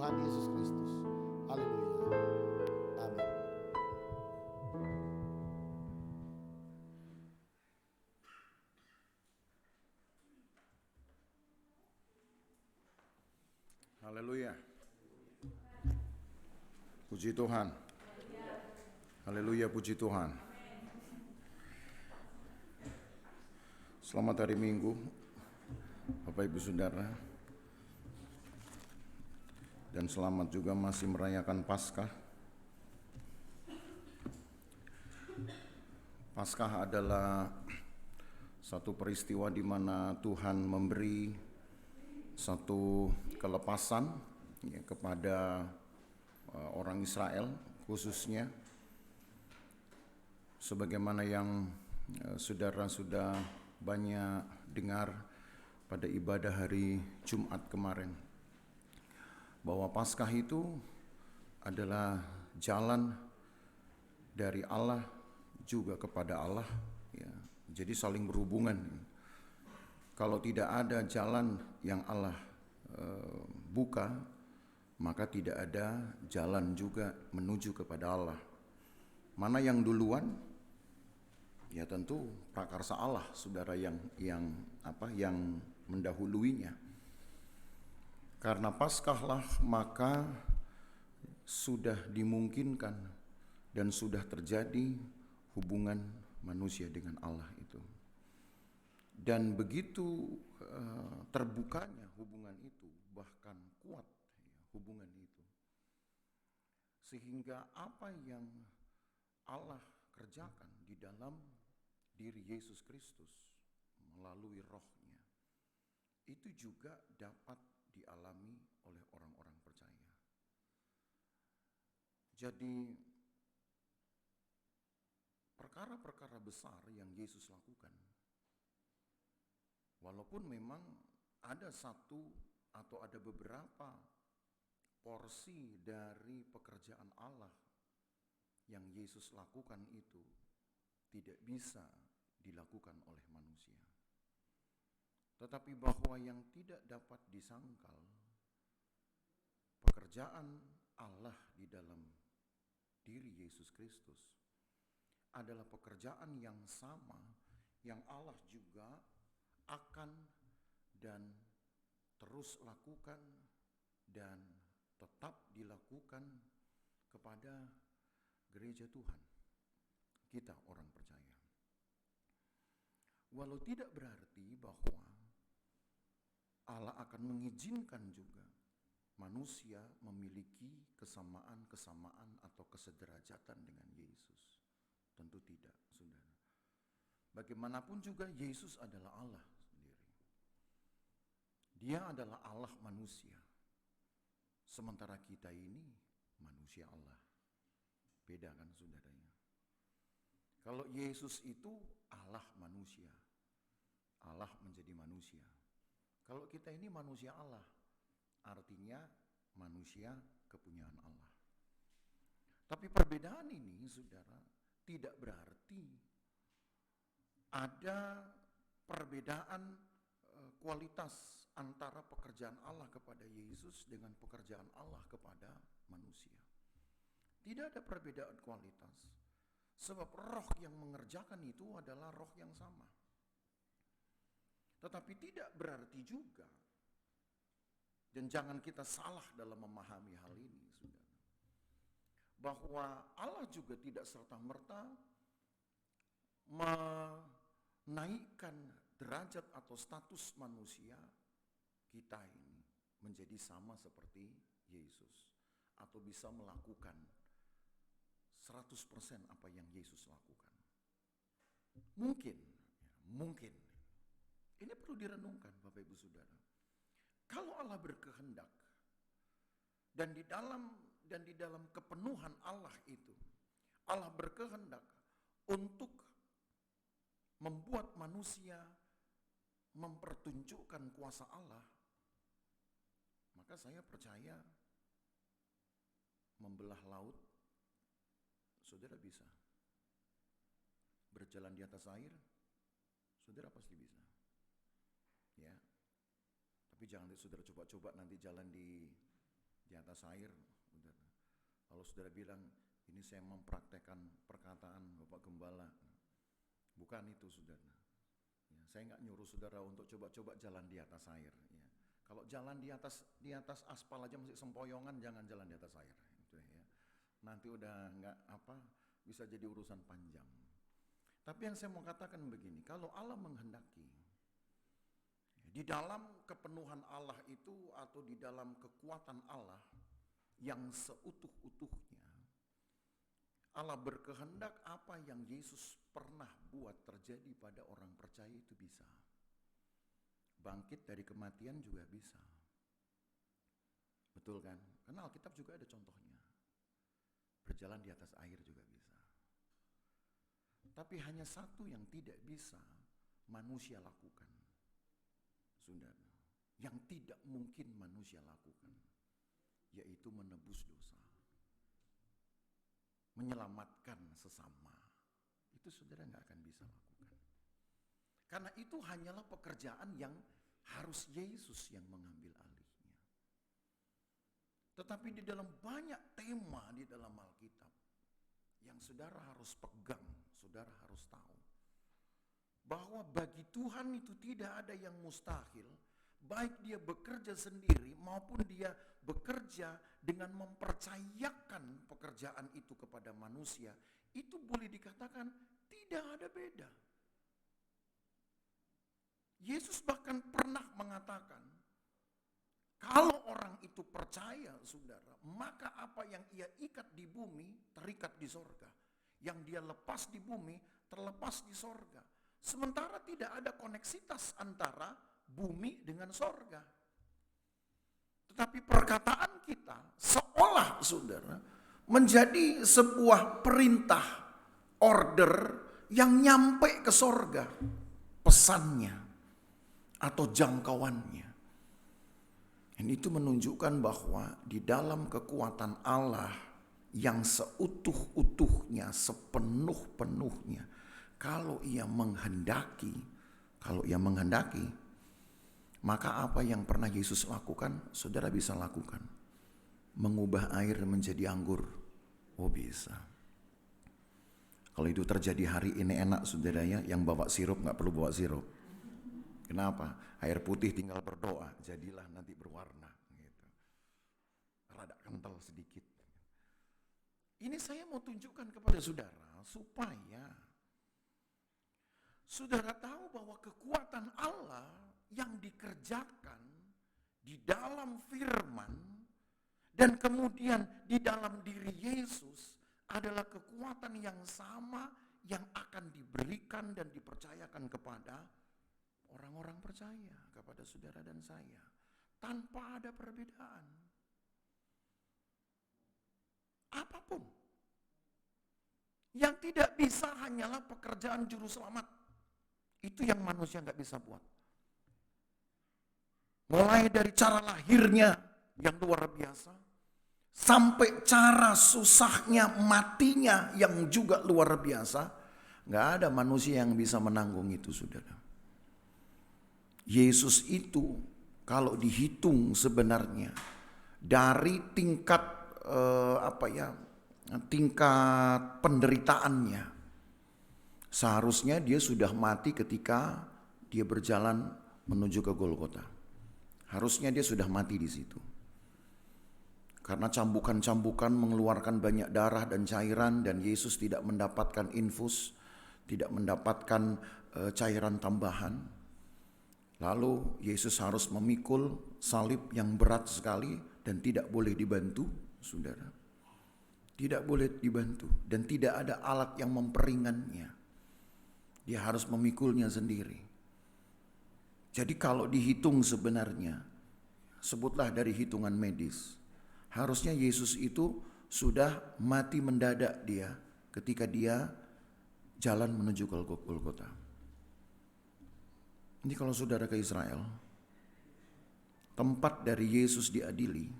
Tuhan Yesus Kristus. Haleluya. Amin. Haleluya. Puji Tuhan. Haleluya, puji Tuhan. Selamat hari Minggu, Bapak Ibu Saudara. Dan selamat juga masih merayakan Paskah. Paskah adalah satu peristiwa di mana Tuhan memberi satu kelepasan kepada orang Israel khususnya, sebagaimana yang saudara sudah banyak dengar pada ibadah hari Jumat kemarin, bahwa Paskah itu adalah jalan dari Allah juga kepada Allah, ya. Jadi saling berhubungan. Kalau tidak ada jalan yang Allah buka, maka tidak ada jalan juga menuju kepada Allah. Mana yang duluan? Ya tentu prakarsa Allah, saudara, yang mendahuluinya. Karena Paskahlah maka sudah dimungkinkan dan sudah terjadi hubungan manusia dengan Allah itu. Dan begitu terbukanya hubungan itu, bahkan kuat hubungan itu, sehingga apa yang Allah kerjakan di dalam diri Yesus Kristus melalui Roh-Nya, itu juga dapat dialami oleh orang-orang percaya. Jadi perkara-perkara besar yang Yesus lakukan, walaupun memang ada satu atau ada beberapa porsi dari pekerjaan Allah yang Yesus lakukan itu tidak bisa dilakukan oleh manusia. Tetapi bahwa yang tidak dapat disangkal, pekerjaan Allah di dalam diri Yesus Kristus adalah pekerjaan yang sama yang Allah juga akan dan terus lakukan dan tetap dilakukan kepada gereja Tuhan, kita orang percaya. Walau tidak berarti bahwa Allah akan mengizinkan juga manusia memiliki kesamaan-kesamaan atau kesederajatan dengan Yesus. Tentu tidak, saudara. Bagaimanapun juga Yesus adalah Allah sendiri. Dia adalah Allah manusia. Sementara kita ini manusia Allah. Beda kan, saudaranya? Kalau Yesus itu Allah manusia, Allah menjadi manusia. Kalau kita ini manusia Allah, artinya manusia kepunyaan Allah. Tapi perbedaan ini, saudara, tidak berarti ada perbedaan kualitas antara pekerjaan Allah kepada Yesus dengan pekerjaan Allah kepada manusia. Tidak ada perbedaan kualitas. Sebab roh yang mengerjakan itu adalah roh yang sama. Tetapi tidak berarti juga, dan jangan kita salah dalam memahami hal ini, saudara, bahwa Allah juga tidak serta-merta menaikkan derajat atau status manusia kita ini menjadi sama seperti Yesus, atau bisa melakukan 100% apa yang Yesus lakukan. Mungkin. Ini perlu direnungkan, Bapak Ibu Saudara. Kalau Allah berkehendak dan di dalam kepenuhan Allah itu, Allah berkehendak untuk membuat manusia mempertunjukkan kuasa Allah, maka saya percaya membelah laut, saudara bisa. Berjalan di atas air, saudara pasti bisa. Ya. Tapi jangan saudara coba-coba nanti jalan di atas atas air, saudara. Kalau saudara bilang, ini saya mempraktekkan perkataan Bapak Gembala, bukan itu saudara. Ya, saya nggak nyuruh saudara untuk coba-coba jalan di atas air. Ya. Kalau jalan di atas aspal aja masih sempoyongan, jangan jalan di atas air. Gitu ya. Nanti udah nggak bisa jadi urusan panjang. Tapi yang saya mau katakan begini, kalau Allah menghendaki, di dalam kepenuhan Allah itu atau di dalam kekuatan Allah yang seutuh-utuhnya, Allah berkehendak apa yang Yesus pernah buat terjadi pada orang percaya itu bisa. Bangkit dari kematian juga bisa. Betul kan? Karena Alkitab juga ada contohnya. Berjalan di atas air juga bisa. Tapi hanya satu yang tidak bisa manusia lakukan. Saudara, yang tidak mungkin manusia lakukan, yaitu menebus dosa, menyelamatkan sesama. Itu saudara nggak akan bisa lakukan. Karena itu hanyalah pekerjaan yang harus Yesus yang mengambil alihnya. Tetapi di dalam banyak tema di dalam Alkitab yang saudara harus pegang, saudara harus tahu bahwa bagi Tuhan itu tidak ada yang mustahil, baik dia bekerja sendiri maupun dia bekerja dengan mempercayakan pekerjaan itu kepada manusia. Itu boleh dikatakan tidak ada beda. Yesus bahkan pernah mengatakan, kalau orang itu percaya, saudara, maka apa yang ia ikat di bumi terikat di sorga. Yang dia lepas di bumi terlepas di sorga. Sementara tidak ada koneksitas antara bumi dengan sorga. Tetapi perkataan kita seolah, saudara, menjadi sebuah perintah, order yang nyampe ke sorga. Pesannya atau jangkauannya. Dan itu menunjukkan bahwa di dalam kekuatan Allah yang seutuh-utuhnya, sepenuh-penuhnya, kalau ia menghendaki, maka apa yang pernah Yesus lakukan, saudara bisa lakukan. Mengubah air menjadi anggur, oh bisa. Kalau itu terjadi hari ini enak saudara ya, yang bawa sirup gak perlu bawa sirup. Kenapa? Air putih tinggal berdoa, jadilah nanti berwarna. Gitu. Rada kental sedikit. Ini saya mau tunjukkan kepada saudara, supaya saudara tahu bahwa kekuatan Allah yang dikerjakan di dalam firman dan kemudian di dalam diri Yesus adalah kekuatan yang sama yang akan diberikan dan dipercayakan kepada orang-orang percaya, kepada saudara dan saya, tanpa ada perbedaan. Apapun. Yang tidak bisa hanyalah pekerjaan juru selamat. Itu yang manusia nggak bisa buat. Mulai dari cara lahirnya yang luar biasa, sampai cara susahnya matinya yang juga luar biasa, nggak ada manusia yang bisa menanggung itu, saudara. Yesus itu kalau dihitung sebenarnya dari tingkat tingkat penderitaannya, seharusnya dia sudah mati ketika dia berjalan menuju ke Golgota. Harusnya dia sudah mati di situ. Karena cambukan-cambukan mengeluarkan banyak darah dan cairan, dan Yesus tidak mendapatkan infus, tidak mendapatkan cairan tambahan. Lalu Yesus harus memikul salib yang berat sekali dan tidak boleh dibantu, saudara. Tidak boleh dibantu dan tidak ada alat yang memperingannya. Dia harus memikulnya sendiri. Jadi kalau dihitung sebenarnya, sebutlah dari hitungan medis, harusnya Yesus itu sudah mati mendadak dia ketika dia jalan menuju ke Golgota. Ini kalau saudara ke Israel, tempat dari Yesus diadili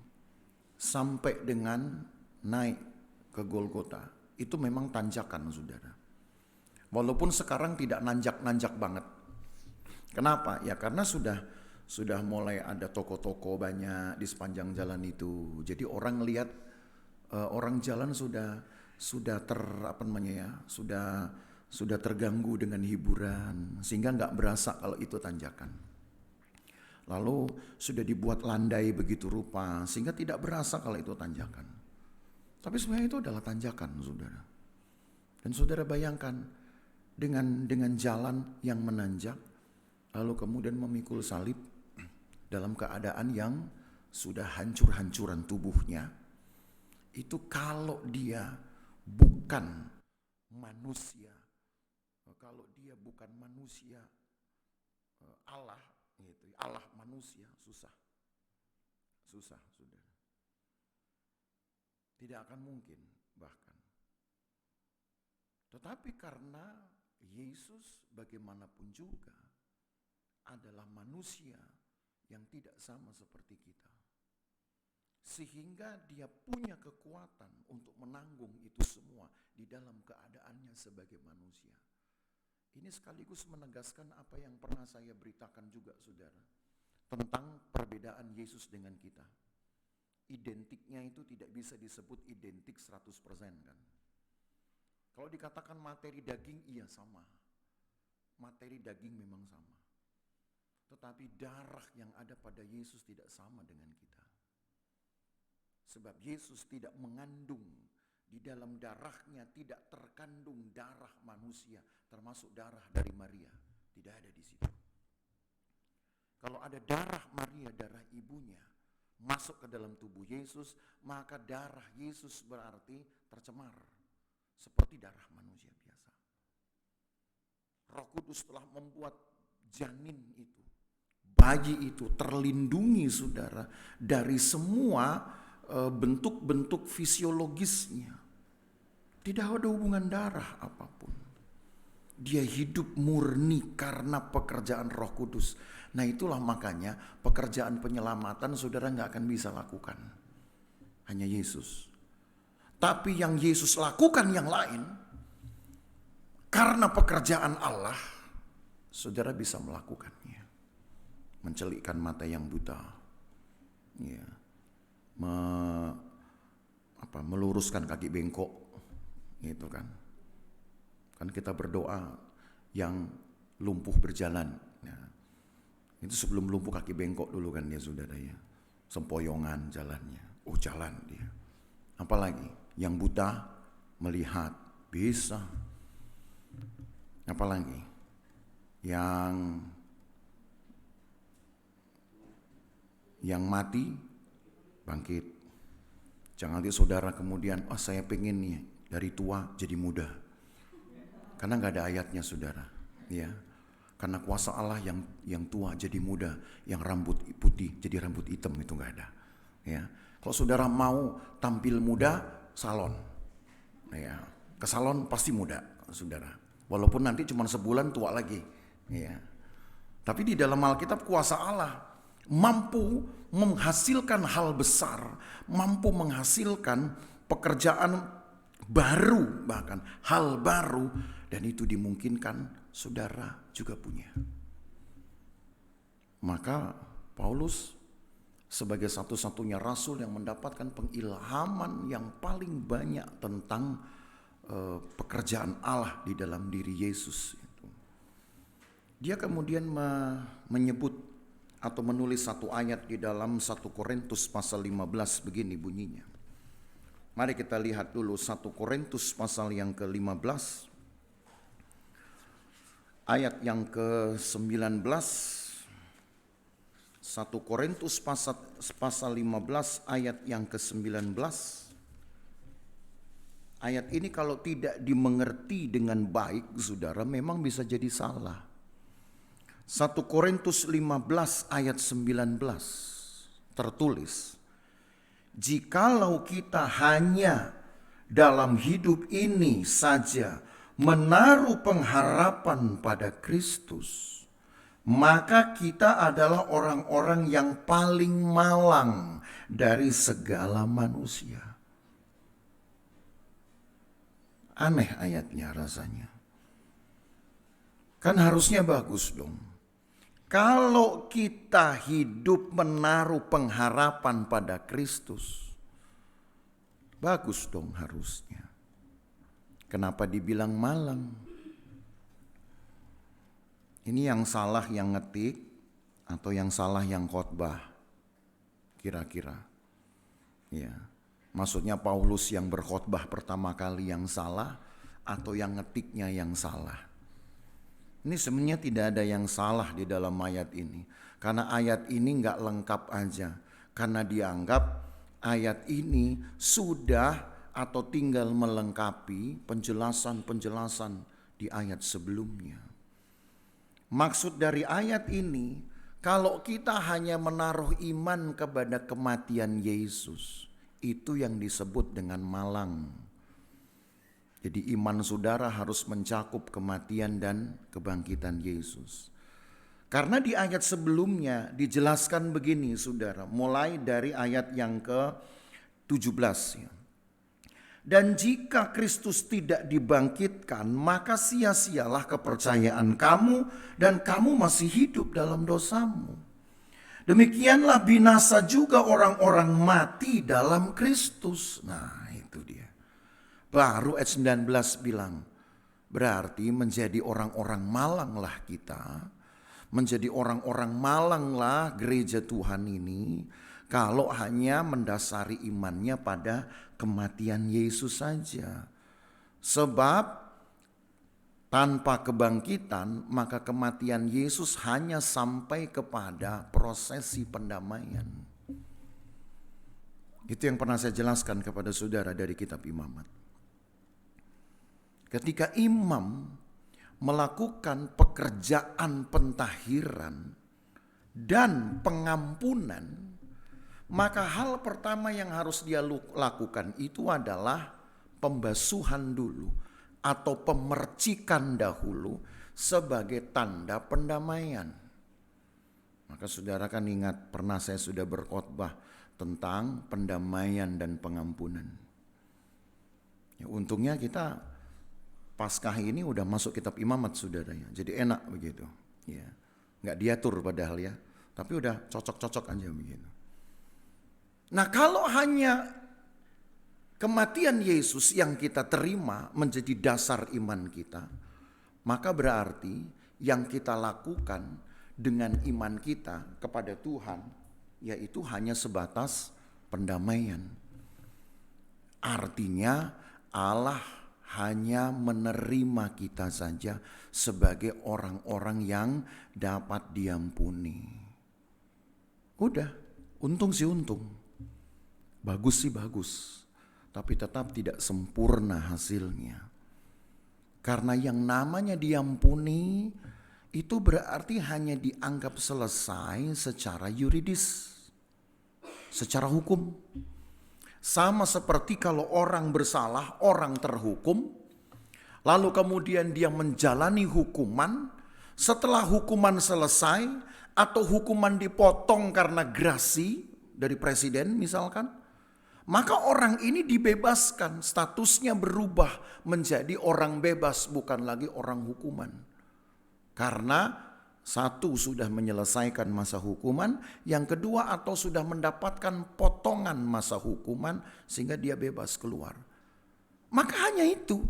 sampai dengan naik ke Golgota, itu memang tanjakan, saudara. Walaupun sekarang tidak nanjak-nanjak banget. Kenapa? Ya karena sudah Sudah mulai ada toko-toko banyak di sepanjang jalan itu. Jadi orang lihat orang jalan sudah sudah terganggu dengan hiburan sehingga nggak berasa kalau itu tanjakan. Lalu sudah dibuat landai begitu rupa sehingga tidak berasa kalau itu tanjakan. Tapi sebenarnya itu adalah tanjakan, saudara. Dan saudara bayangkan dengan jalan yang menanjak, lalu kemudian memikul salib dalam keadaan yang sudah hancur-hancuran tubuhnya. Itu kalau dia bukan manusia, kalau dia bukan manusia Allah, gitu, Allah manusia, susah, saudara. Tidak akan mungkin bahkan. Tetapi karena Yesus bagaimanapun juga adalah manusia yang tidak sama seperti kita, sehingga dia punya kekuatan untuk menanggung itu semua di dalam keadaannya sebagai manusia. Ini sekaligus menegaskan apa yang pernah saya beritakan juga, saudara, tentang perbedaan Yesus dengan kita. Identiknya itu tidak bisa disebut identik 100% kan. Kalau dikatakan materi daging, iya sama. Materi daging memang sama. Tetapi darah yang ada pada Yesus tidak sama dengan kita. Sebab Yesus tidak mengandung, di dalam darahnya tidak terkandung darah manusia, termasuk darah dari Maria. Tidak ada di situ. Kalau ada darah Maria, darah ibunya, masuk ke dalam tubuh Yesus, maka darah Yesus berarti tercemar. Seperti darah manusia biasa. Roh Kudus telah membuat janin itu, bayi itu terlindungi, saudara, dari semua bentuk-bentuk fisiologisnya. Tidak ada hubungan darah apapun. Dia hidup murni karena pekerjaan Roh Kudus. Nah itulah makanya pekerjaan penyelamatan saudara gak akan bisa lakukan. Hanya Yesus. Tapi yang Yesus lakukan yang lain, karena pekerjaan Allah, saudara bisa melakukannya. Mencelikkan mata yang buta, ya, meluruskan kaki bengkok, gitu kan. Kan kita berdoa yang lumpuh berjalan. Nah, itu sebelum lumpuh kaki bengkok dulu kan ya, saudara ya. Sempoyongan jalannya, jalan dia. Apalagi yang buta melihat, bisa. Apalagi yang mati bangkit. Jangan nanti saudara kemudian, saya pengen nih dari tua jadi muda. Karena nggak ada ayatnya, saudara. Ya, karena kuasa Allah yang tua jadi muda, yang rambut putih jadi rambut hitam, itu nggak ada. Ya, kalau saudara mau tampil muda, salon. Ya, ke salon pasti muda, saudara. Walaupun nanti cuma sebulan tua lagi. Ya, tapi di dalam Alkitab kuasa Allah mampu menghasilkan hal besar, mampu menghasilkan pekerjaan baru, bahkan hal baru, dan itu dimungkinkan saudara juga punya. Maka Paulus sebagai satu-satunya rasul yang mendapatkan pengilhaman yang paling banyak tentang pekerjaan Allah di dalam diri Yesus. Dia kemudian menyebut atau menulis satu ayat di dalam 1 Korintus pasal 15 begini bunyinya. Mari kita lihat dulu 1 Korintus pasal yang ke-15 ayat yang ke-19. 1 Korintus pasal 15 ayat yang ke-19. Ayat ini kalau tidak dimengerti dengan baik, saudara, memang bisa jadi salah. 1 Korintus 15 ayat 19 tertulis, jikalau kita hanya dalam hidup ini saja menaruh pengharapan pada Kristus, maka kita adalah orang-orang yang paling malang dari segala manusia. Aneh ayatnya rasanya. Kan harusnya bagus dong. Kalau kita hidup menaruh pengharapan pada Kristus, bagus dong harusnya. Kenapa dibilang malang? Ini yang salah yang ngetik atau yang salah yang khotbah? Kira-kira. Ya. Maksudnya Paulus yang berkhotbah pertama kali yang salah atau yang ngetiknya yang salah? Ini sebenarnya tidak ada yang salah di dalam ayat ini. Karena ayat ini nggak lengkap aja. Karena dianggap ayat ini sudah atau tinggal melengkapi penjelasan-penjelasan di ayat sebelumnya. Maksud dari ayat ini, kalau kita hanya menaruh iman kepada kematian Yesus, itu yang disebut dengan malang. Jadi iman saudara harus mencakup kematian dan kebangkitan Yesus. Karena di ayat sebelumnya dijelaskan begini saudara, mulai dari ayat yang ke-17 ya. Dan jika Kristus tidak dibangkitkan, maka sia-sialah kepercayaan kamu dan kamu masih hidup dalam dosamu. Demikianlah binasa juga orang-orang mati dalam Kristus. Nah, itu dia. Baru ayat 19 bilang, berarti menjadi orang-orang malanglah kita. Menjadi orang-orang malanglah gereja Tuhan ini kalau hanya mendasari imannya pada kematian Yesus saja. Sebab tanpa kebangkitan maka kematian Yesus hanya sampai kepada prosesi pendamaian. Itu yang pernah saya jelaskan kepada saudara dari kitab Imamat. Ketika imam melakukan pekerjaan pentahiran dan pengampunan, maka hal pertama yang harus dia lakukan itu adalah pembasuhan dulu atau pemercikan dahulu sebagai tanda pendamaian. Maka saudara kan ingat pernah saya sudah berkhotbah tentang pendamaian dan pengampunan. Ya, untungnya kita Paskah ini udah masuk kitab Imamat saudara ya. Jadi enak begitu. Ya. Nggak diatur padahal ya. Tapi udah cocok-cocok aja begitu. Nah kalau hanya kematian Yesus yang kita terima menjadi dasar iman kita, maka berarti yang kita lakukan dengan iman kita kepada Tuhan, yaitu hanya sebatas pendamaian. Artinya Allah hanya menerima kita saja sebagai orang-orang yang dapat diampuni. Udah, untung sih untung. Bagus sih bagus. Tapi tetap tidak sempurna hasilnya. Karena yang namanya diampuni itu berarti hanya dianggap selesai secara yuridis. Secara hukum. Sama seperti kalau orang bersalah, orang terhukum, lalu kemudian dia menjalani hukuman, setelah hukuman selesai atau hukuman dipotong karena grasi dari presiden misalkan, maka orang ini dibebaskan, statusnya berubah menjadi orang bebas, bukan lagi orang hukuman. Karena satu sudah menyelesaikan masa hukuman, yang kedua atau sudah mendapatkan potongan masa hukuman sehingga dia bebas keluar. Maka hanya itu,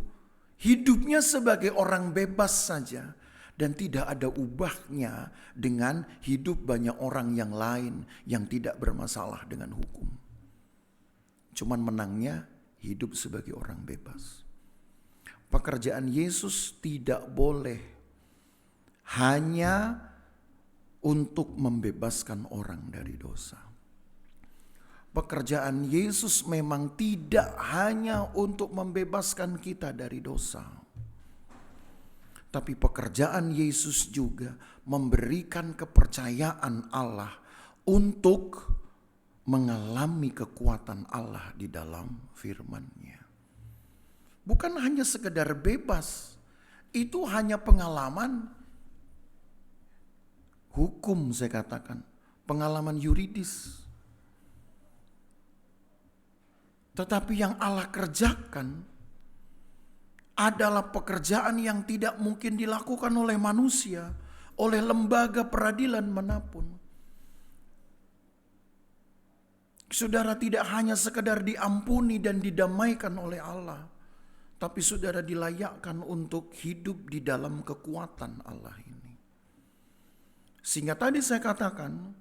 hidupnya sebagai orang bebas saja dan tidak ada ubahnya dengan hidup banyak orang yang lain yang tidak bermasalah dengan hukum. Cuman menangnya hidup sebagai orang bebas. Pekerjaan Yesus tidak boleh hanya untuk membebaskan orang dari dosa. Pekerjaan Yesus memang tidak hanya untuk membebaskan kita dari dosa. Tapi pekerjaan Yesus juga memberikan kepercayaan Allah untuk mengalami kekuatan Allah di dalam firman-Nya. Bukan hanya sekedar bebas, itu hanya pengalaman hukum saya katakan, pengalaman yuridis. Tetapi yang Allah kerjakan adalah pekerjaan yang tidak mungkin dilakukan oleh manusia. oleh lembaga peradilan manapun. Saudara tidak hanya sekedar diampuni dan didamaikan oleh Allah, tapi saudara dilayakkan untuk hidup di dalam kekuatan Allah ini. Sehingga tadi saya katakan,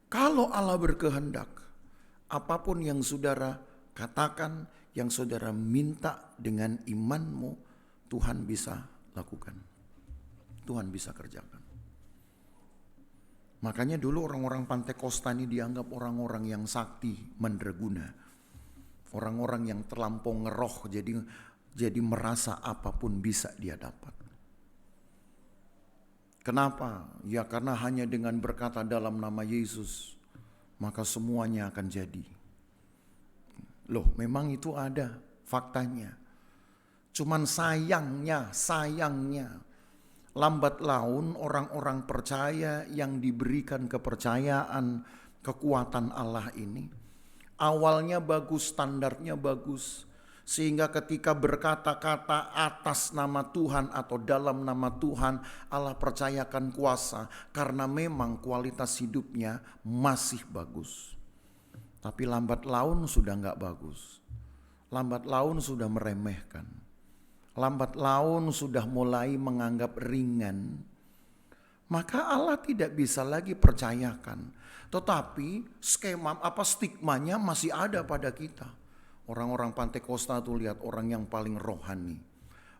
kalau Allah berkehendak, apapun yang saudara katakan, yang saudara minta dengan imanmu, Tuhan bisa lakukan. Tuhan bisa kerjakan. Makanya dulu orang-orang Pantekosta ini dianggap orang-orang yang sakti, mandraguna. Orang-orang yang terlampau ngeroh, jadi merasa apapun bisa dia dapat. Kenapa? Ya karena hanya dengan berkata dalam nama Yesus, maka semuanya akan jadi. Loh, memang itu ada faktanya. Cuman sayangnya, lambat laun orang-orang percaya yang diberikan kepercayaan kekuatan Allah ini, awalnya bagus, standarnya bagus, sehingga ketika berkata-kata atas nama Tuhan atau dalam nama Tuhan, Allah percayakan kuasa karena memang kualitas hidupnya masih bagus. Tapi lambat laun sudah nggak bagus, lambat laun sudah meremehkan, lambat laun sudah mulai menganggap ringan, maka Allah tidak bisa lagi percayakan. Tetapi stigmanya masih ada pada kita. Orang-orang Pantekosta tuh lihat orang yang paling rohani,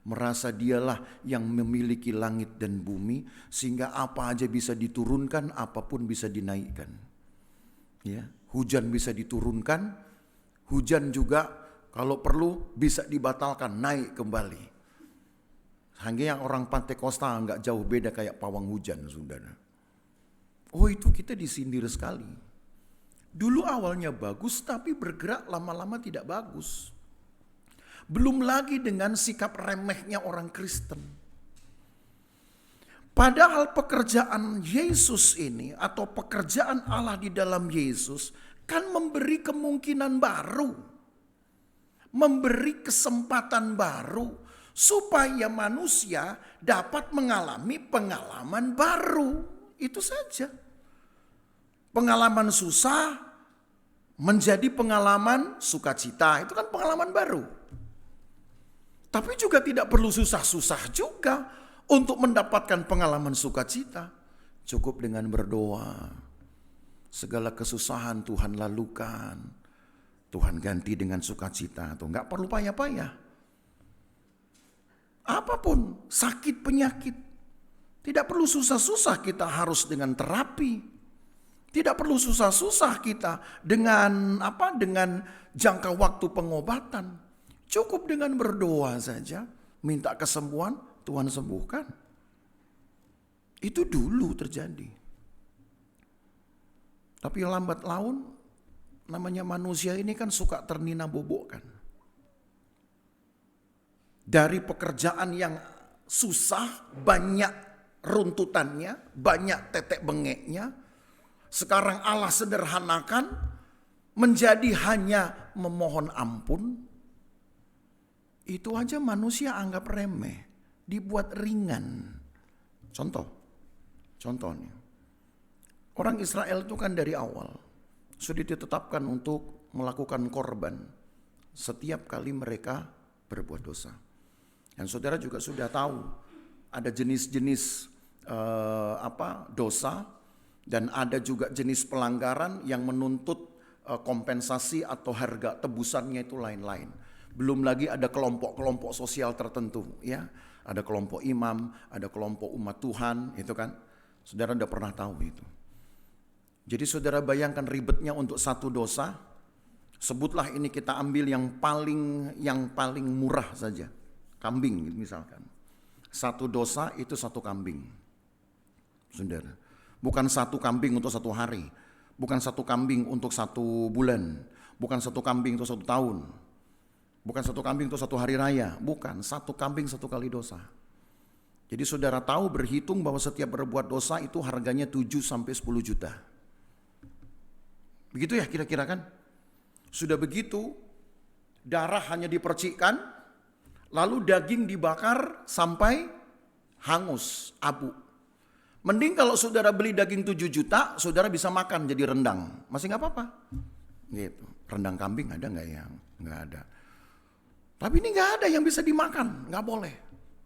merasa dialah yang memiliki langit dan bumi, sehingga apa aja bisa diturunkan, apapun bisa dinaikkan. Ya, hujan bisa diturunkan, hujan juga kalau perlu bisa dibatalkan, naik kembali. Hanya yang orang Pantekosta nggak jauh beda kayak pawang hujan, saudara. Oh, itu kita disindir sekali. Dulu awalnya bagus, tapi bergerak lama-lama tidak bagus. Belum lagi dengan sikap remehnya orang Kristen. Padahal pekerjaan Yesus ini atau pekerjaan Allah di dalam Yesus kan memberi kemungkinan baru. Memberi kesempatan baru supaya manusia dapat mengalami pengalaman baru. Itu saja. Pengalaman susah menjadi pengalaman sukacita. Itu kan pengalaman baru. Tapi juga tidak perlu susah-susah juga untuk mendapatkan pengalaman sukacita. Cukup dengan berdoa. Segala kesusahan Tuhan lalukan, Tuhan ganti dengan sukacita. Tuh nggak perlu payah-payah. Apapun sakit penyakit, tidak perlu susah-susah kita harus dengan terapi. Tidak perlu susah-susah kita dengan jangka waktu pengobatan. Cukup dengan berdoa saja, minta kesembuhan, Tuhan sembuhkan. Itu dulu terjadi. Tapi lambat laun, namanya manusia ini kan suka ternina-bobokkan. Dari pekerjaan yang susah, banyak runtutannya, banyak tetek bengeknya, sekarang Allah sederhanakan menjadi hanya memohon ampun. Itu aja manusia anggap remeh, dibuat ringan. Contohnya. Orang Israel itu kan dari awal sudah ditetapkan untuk melakukan korban setiap kali mereka berbuat dosa. Dan saudara juga sudah tahu ada jenis-jenis dosa. Dan ada juga jenis pelanggaran yang menuntut kompensasi atau harga tebusannya itu lain-lain. Belum lagi ada kelompok-kelompok sosial tertentu, ya. Ada kelompok imam, ada kelompok umat Tuhan, itu kan. Saudara udah pernah tahu itu. Jadi saudara bayangkan ribetnya untuk satu dosa. Sebutlah ini kita ambil yang paling murah saja. Kambing misalkan. Satu dosa itu satu kambing. Saudara. Bukan satu kambing untuk satu hari. Bukan satu kambing untuk 1 bulan. Bukan satu kambing untuk 1 tahun. Bukan satu kambing untuk 1 hari raya. Bukan, satu kambing 1 kali dosa. Jadi saudara tahu berhitung bahwa setiap berbuat dosa itu harganya 7 sampai 10 juta. Begitu ya kira-kira kan? Sudah begitu, darah hanya dipercikkan, lalu daging dibakar sampai hangus, abu. Mending kalau saudara beli daging 7 juta, saudara bisa makan jadi rendang. Masih nggak apa-apa. Gitu. Rendang kambing ada nggak ya? Nggak ada. Tapi ini nggak ada yang bisa dimakan, nggak boleh.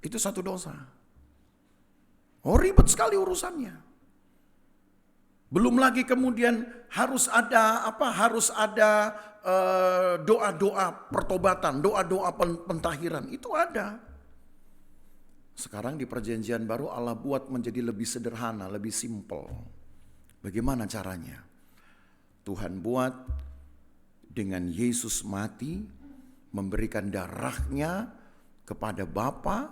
Itu satu dosa. Oh, ribet sekali urusannya. Belum lagi kemudian harus ada doa-doa pertobatan, doa-doa pentahiran. Itu ada. Sekarang di perjanjian baru Allah buat menjadi lebih sederhana, lebih simpel. Bagaimana caranya? Tuhan buat dengan Yesus mati, memberikan darahnya kepada Bapa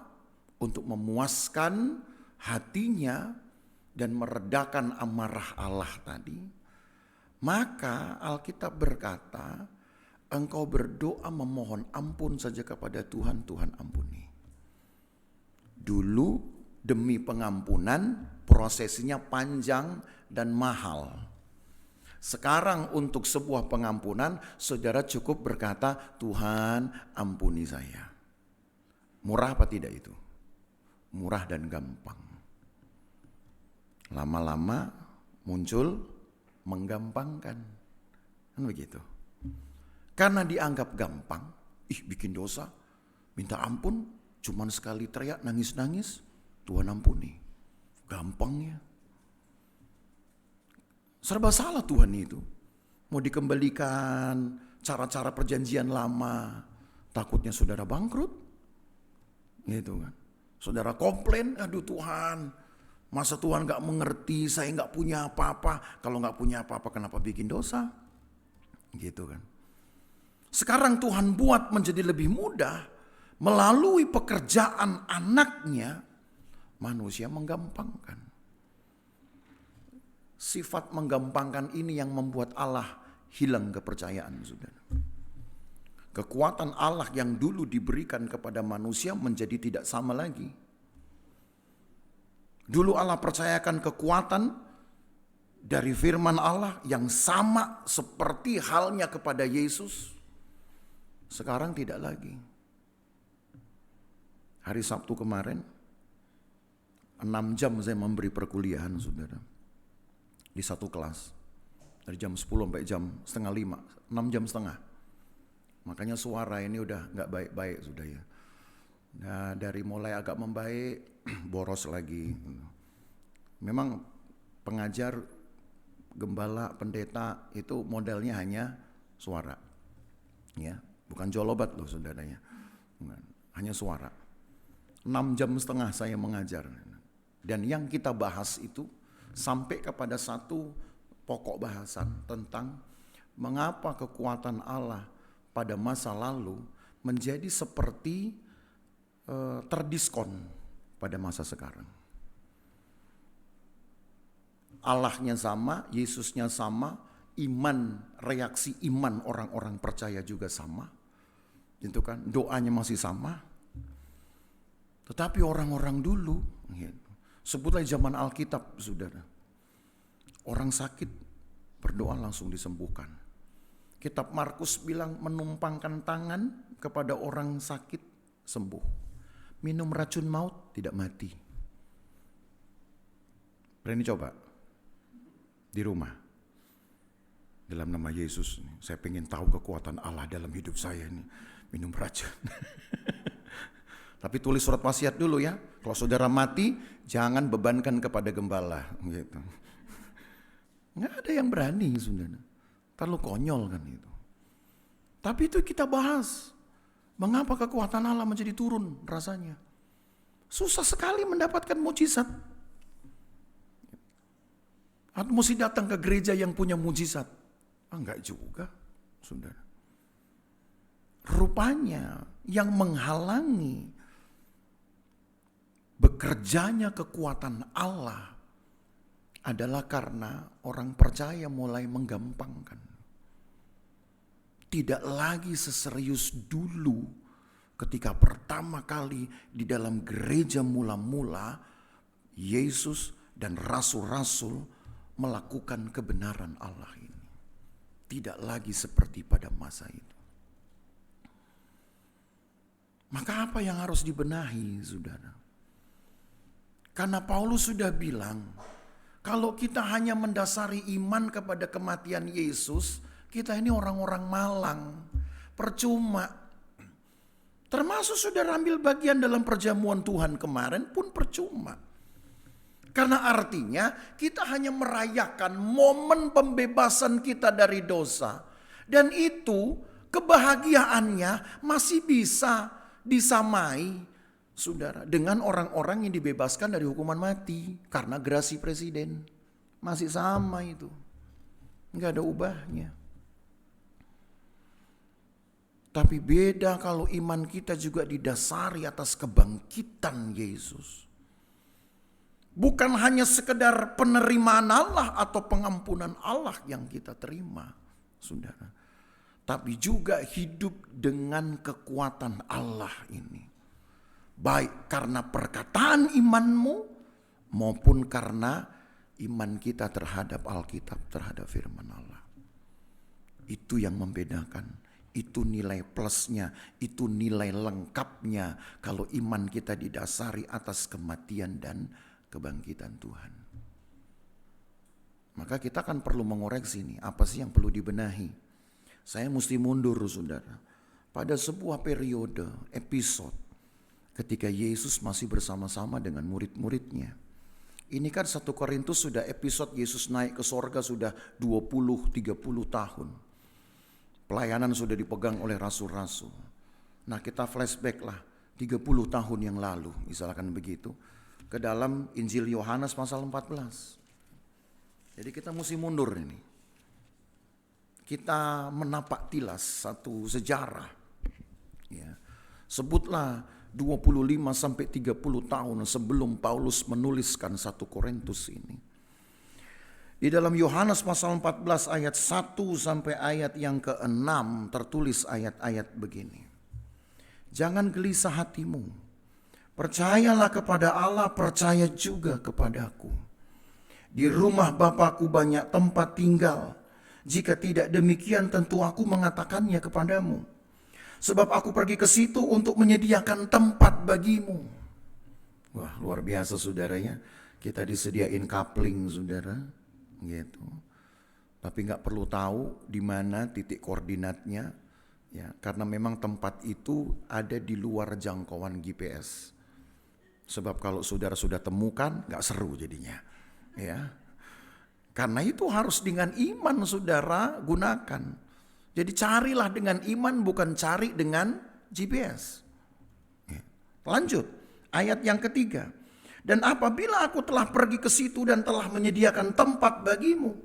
untuk memuaskan hatinya dan meredakan amarah Allah tadi. Maka Alkitab berkata, engkau berdoa memohon ampun saja kepada Tuhan, Tuhan ampuni. Dulu demi pengampunan prosesnya panjang dan mahal. Sekarang untuk sebuah pengampunan saudara cukup berkata, Tuhan ampuni saya. Murah apa tidak itu? Murah dan gampang. Lama-lama muncul menggampangkan. Kan begitu. Karena dianggap gampang, bikin dosa, minta ampun, cuman sekali teriak nangis-nangis, Tuhan ampuni. Gampangnya. Serba salah Tuhan itu. Mau dikembalikan cara-cara perjanjian lama, takutnya saudara bangkrut. Gitu kan. Saudara komplain, aduh Tuhan, masa Tuhan gak mengerti, saya gak punya apa-apa. Kalau gak punya apa-apa kenapa bikin dosa? Gitu kan. Sekarang Tuhan buat menjadi lebih mudah. Melalui pekerjaan anaknya, manusia menggampangkan. Sifat menggampangkan ini yang membuat Allah hilang kepercayaan, saudara. Kekuatan Allah yang dulu diberikan kepada manusia menjadi tidak sama lagi. Dulu Allah percayakan kekuatan dari firman Allah yang sama seperti halnya kepada Yesus. Sekarang tidak lagi. Hari Sabtu kemarin, 6 jam saya memberi perkuliahan, saudara. Di satu kelas. Dari jam 10 sampai jam setengah 5. 6 jam setengah. Makanya suara ini udah gak baik-baik, sudah ya. Nah, dari mulai agak membaik, boros lagi. Memang pengajar, gembala, pendeta itu modelnya hanya suara. Ya, bukan jolobat loh saudaranya. Hanya suara. 6 jam setengah saya mengajar. Dan yang kita bahas itu sampai kepada satu pokok bahasan tentang mengapa kekuatan Allah pada masa lalu menjadi seperti terdiskon pada masa sekarang. Allahnya sama, Yesusnya sama, reaksi iman orang-orang percaya juga sama. Gitu kan? Doanya masih sama. Tetapi orang-orang dulu, sebutlah zaman Alkitab, saudara. Orang sakit berdoa langsung disembuhkan. Kitab Markus bilang menumpangkan tangan kepada orang sakit sembuh. Minum racun maut tidak mati. Berani coba di rumah. Dalam nama Yesus, saya pengen tahu kekuatan Allah dalam hidup saya ini. Minum racun. Tapi tulis surat wasiat dulu ya. Kalau saudara mati, jangan bebankan kepada gembala. Gitu. Nggak ada yang berani, saudara. Terlalu konyol kan itu. Tapi itu kita bahas. Mengapa kekuatan Allah menjadi turun rasanya. Susah sekali mendapatkan mujizat. Atau mesti datang ke gereja yang punya mujizat. Enggak juga, saudara. Rupanya yang menghalangi bekerjanya kekuatan Allah adalah karena orang percaya mulai menggampangkan. Tidak lagi seserius dulu ketika pertama kali di dalam gereja mula-mula Yesus dan rasul-rasul melakukan kebenaran Allah ini. Tidak lagi seperti pada masa itu. Maka apa yang harus dibenahi, saudara? Karena Paulus sudah bilang, kalau kita hanya mendasari iman kepada kematian Yesus, kita ini orang-orang malang, percuma. Termasuk saudara ambil bagian dalam perjamuan Tuhan kemarin pun percuma. Karena artinya kita hanya merayakan momen pembebasan kita dari dosa. Dan itu kebahagiaannya masih bisa disamai, saudara, dengan orang-orang yang dibebaskan dari hukuman mati karena gerasi presiden. Masih sama itu. Enggak ada ubahnya. Tapi beda kalau iman kita juga didasari atas kebangkitan Yesus. Bukan hanya sekedar penerimaan Allah atau pengampunan Allah yang kita terima, saudara. Tapi juga hidup dengan kekuatan Allah ini. Baik karena perkataan imanmu maupun karena iman kita terhadap Alkitab, terhadap firman Allah. Itu yang membedakan. Itu nilai plusnya, itu nilai lengkapnya kalau iman kita didasari atas kematian dan kebangkitan Tuhan. Maka kita kan perlu mengoreksi nih, apa sih yang perlu dibenahi. Saya mesti mundur, saudara, pada sebuah periode, episode, ketika Yesus masih bersama-sama dengan murid-muridnya. Ini kan 1 Korintus sudah episode Yesus naik ke sorga sudah 20-30 tahun. Pelayanan sudah dipegang oleh rasul-rasul. Nah kita flashback lah 30 tahun yang lalu, misalkan begitu, ke dalam Injil Yohanes pasal 14. Jadi kita mesti mundur ini. Kita menapak tilas satu sejarah. Ya. Sebutlah 25 sampai 30 tahun sebelum Paulus menuliskan 1 Korintus ini. Di dalam Yohanes pasal 14 ayat 1 sampai ayat yang ke-6 tertulis ayat-ayat begini. Jangan gelisah hatimu. Percayalah kepada Allah, percaya juga kepadaku. Di rumah Bapakku banyak tempat tinggal. Jika tidak demikian tentu aku mengatakannya kepadamu. Sebab aku pergi ke situ untuk menyediakan tempat bagimu. Wah, luar biasa saudara ya. Kita disediain kapling saudara. Gitu. Tapi nggak perlu tahu di mana titik koordinatnya, ya, karena memang tempat itu ada di luar jangkauan GPS. Sebab kalau saudara sudah temukan, nggak seru jadinya, ya. Karena itu harus dengan iman saudara gunakan. Jadi carilah dengan iman, bukan cari dengan GPS. Ya. Lanjut, ayat yang ketiga. Dan apabila aku telah pergi ke situ dan telah menyediakan tempat bagimu,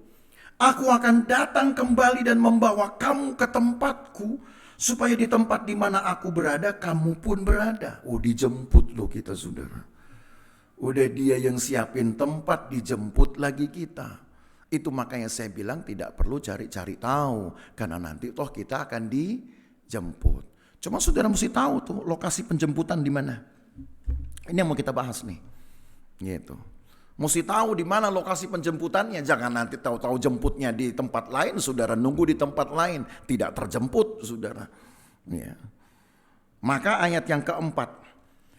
aku akan datang kembali dan membawa kamu ke tempatku, supaya di tempat di mana aku berada, kamu pun berada. Oh, dijemput loh kita saudara. Udah dia yang siapin tempat, dijemput lagi kita. Itu makanya saya bilang tidak perlu cari-cari tahu, karena nanti toh kita akan dijemput. Cuma saudara mesti tahu tuh lokasi penjemputan di mana. Ini yang mau kita bahas nih. Gitu. Mesti tahu di mana lokasi penjemputannya. Jangan nanti tahu-tahu jemputnya di tempat lain, saudara nunggu di tempat lain, tidak terjemput, saudara. Ya. Maka ayat yang keempat.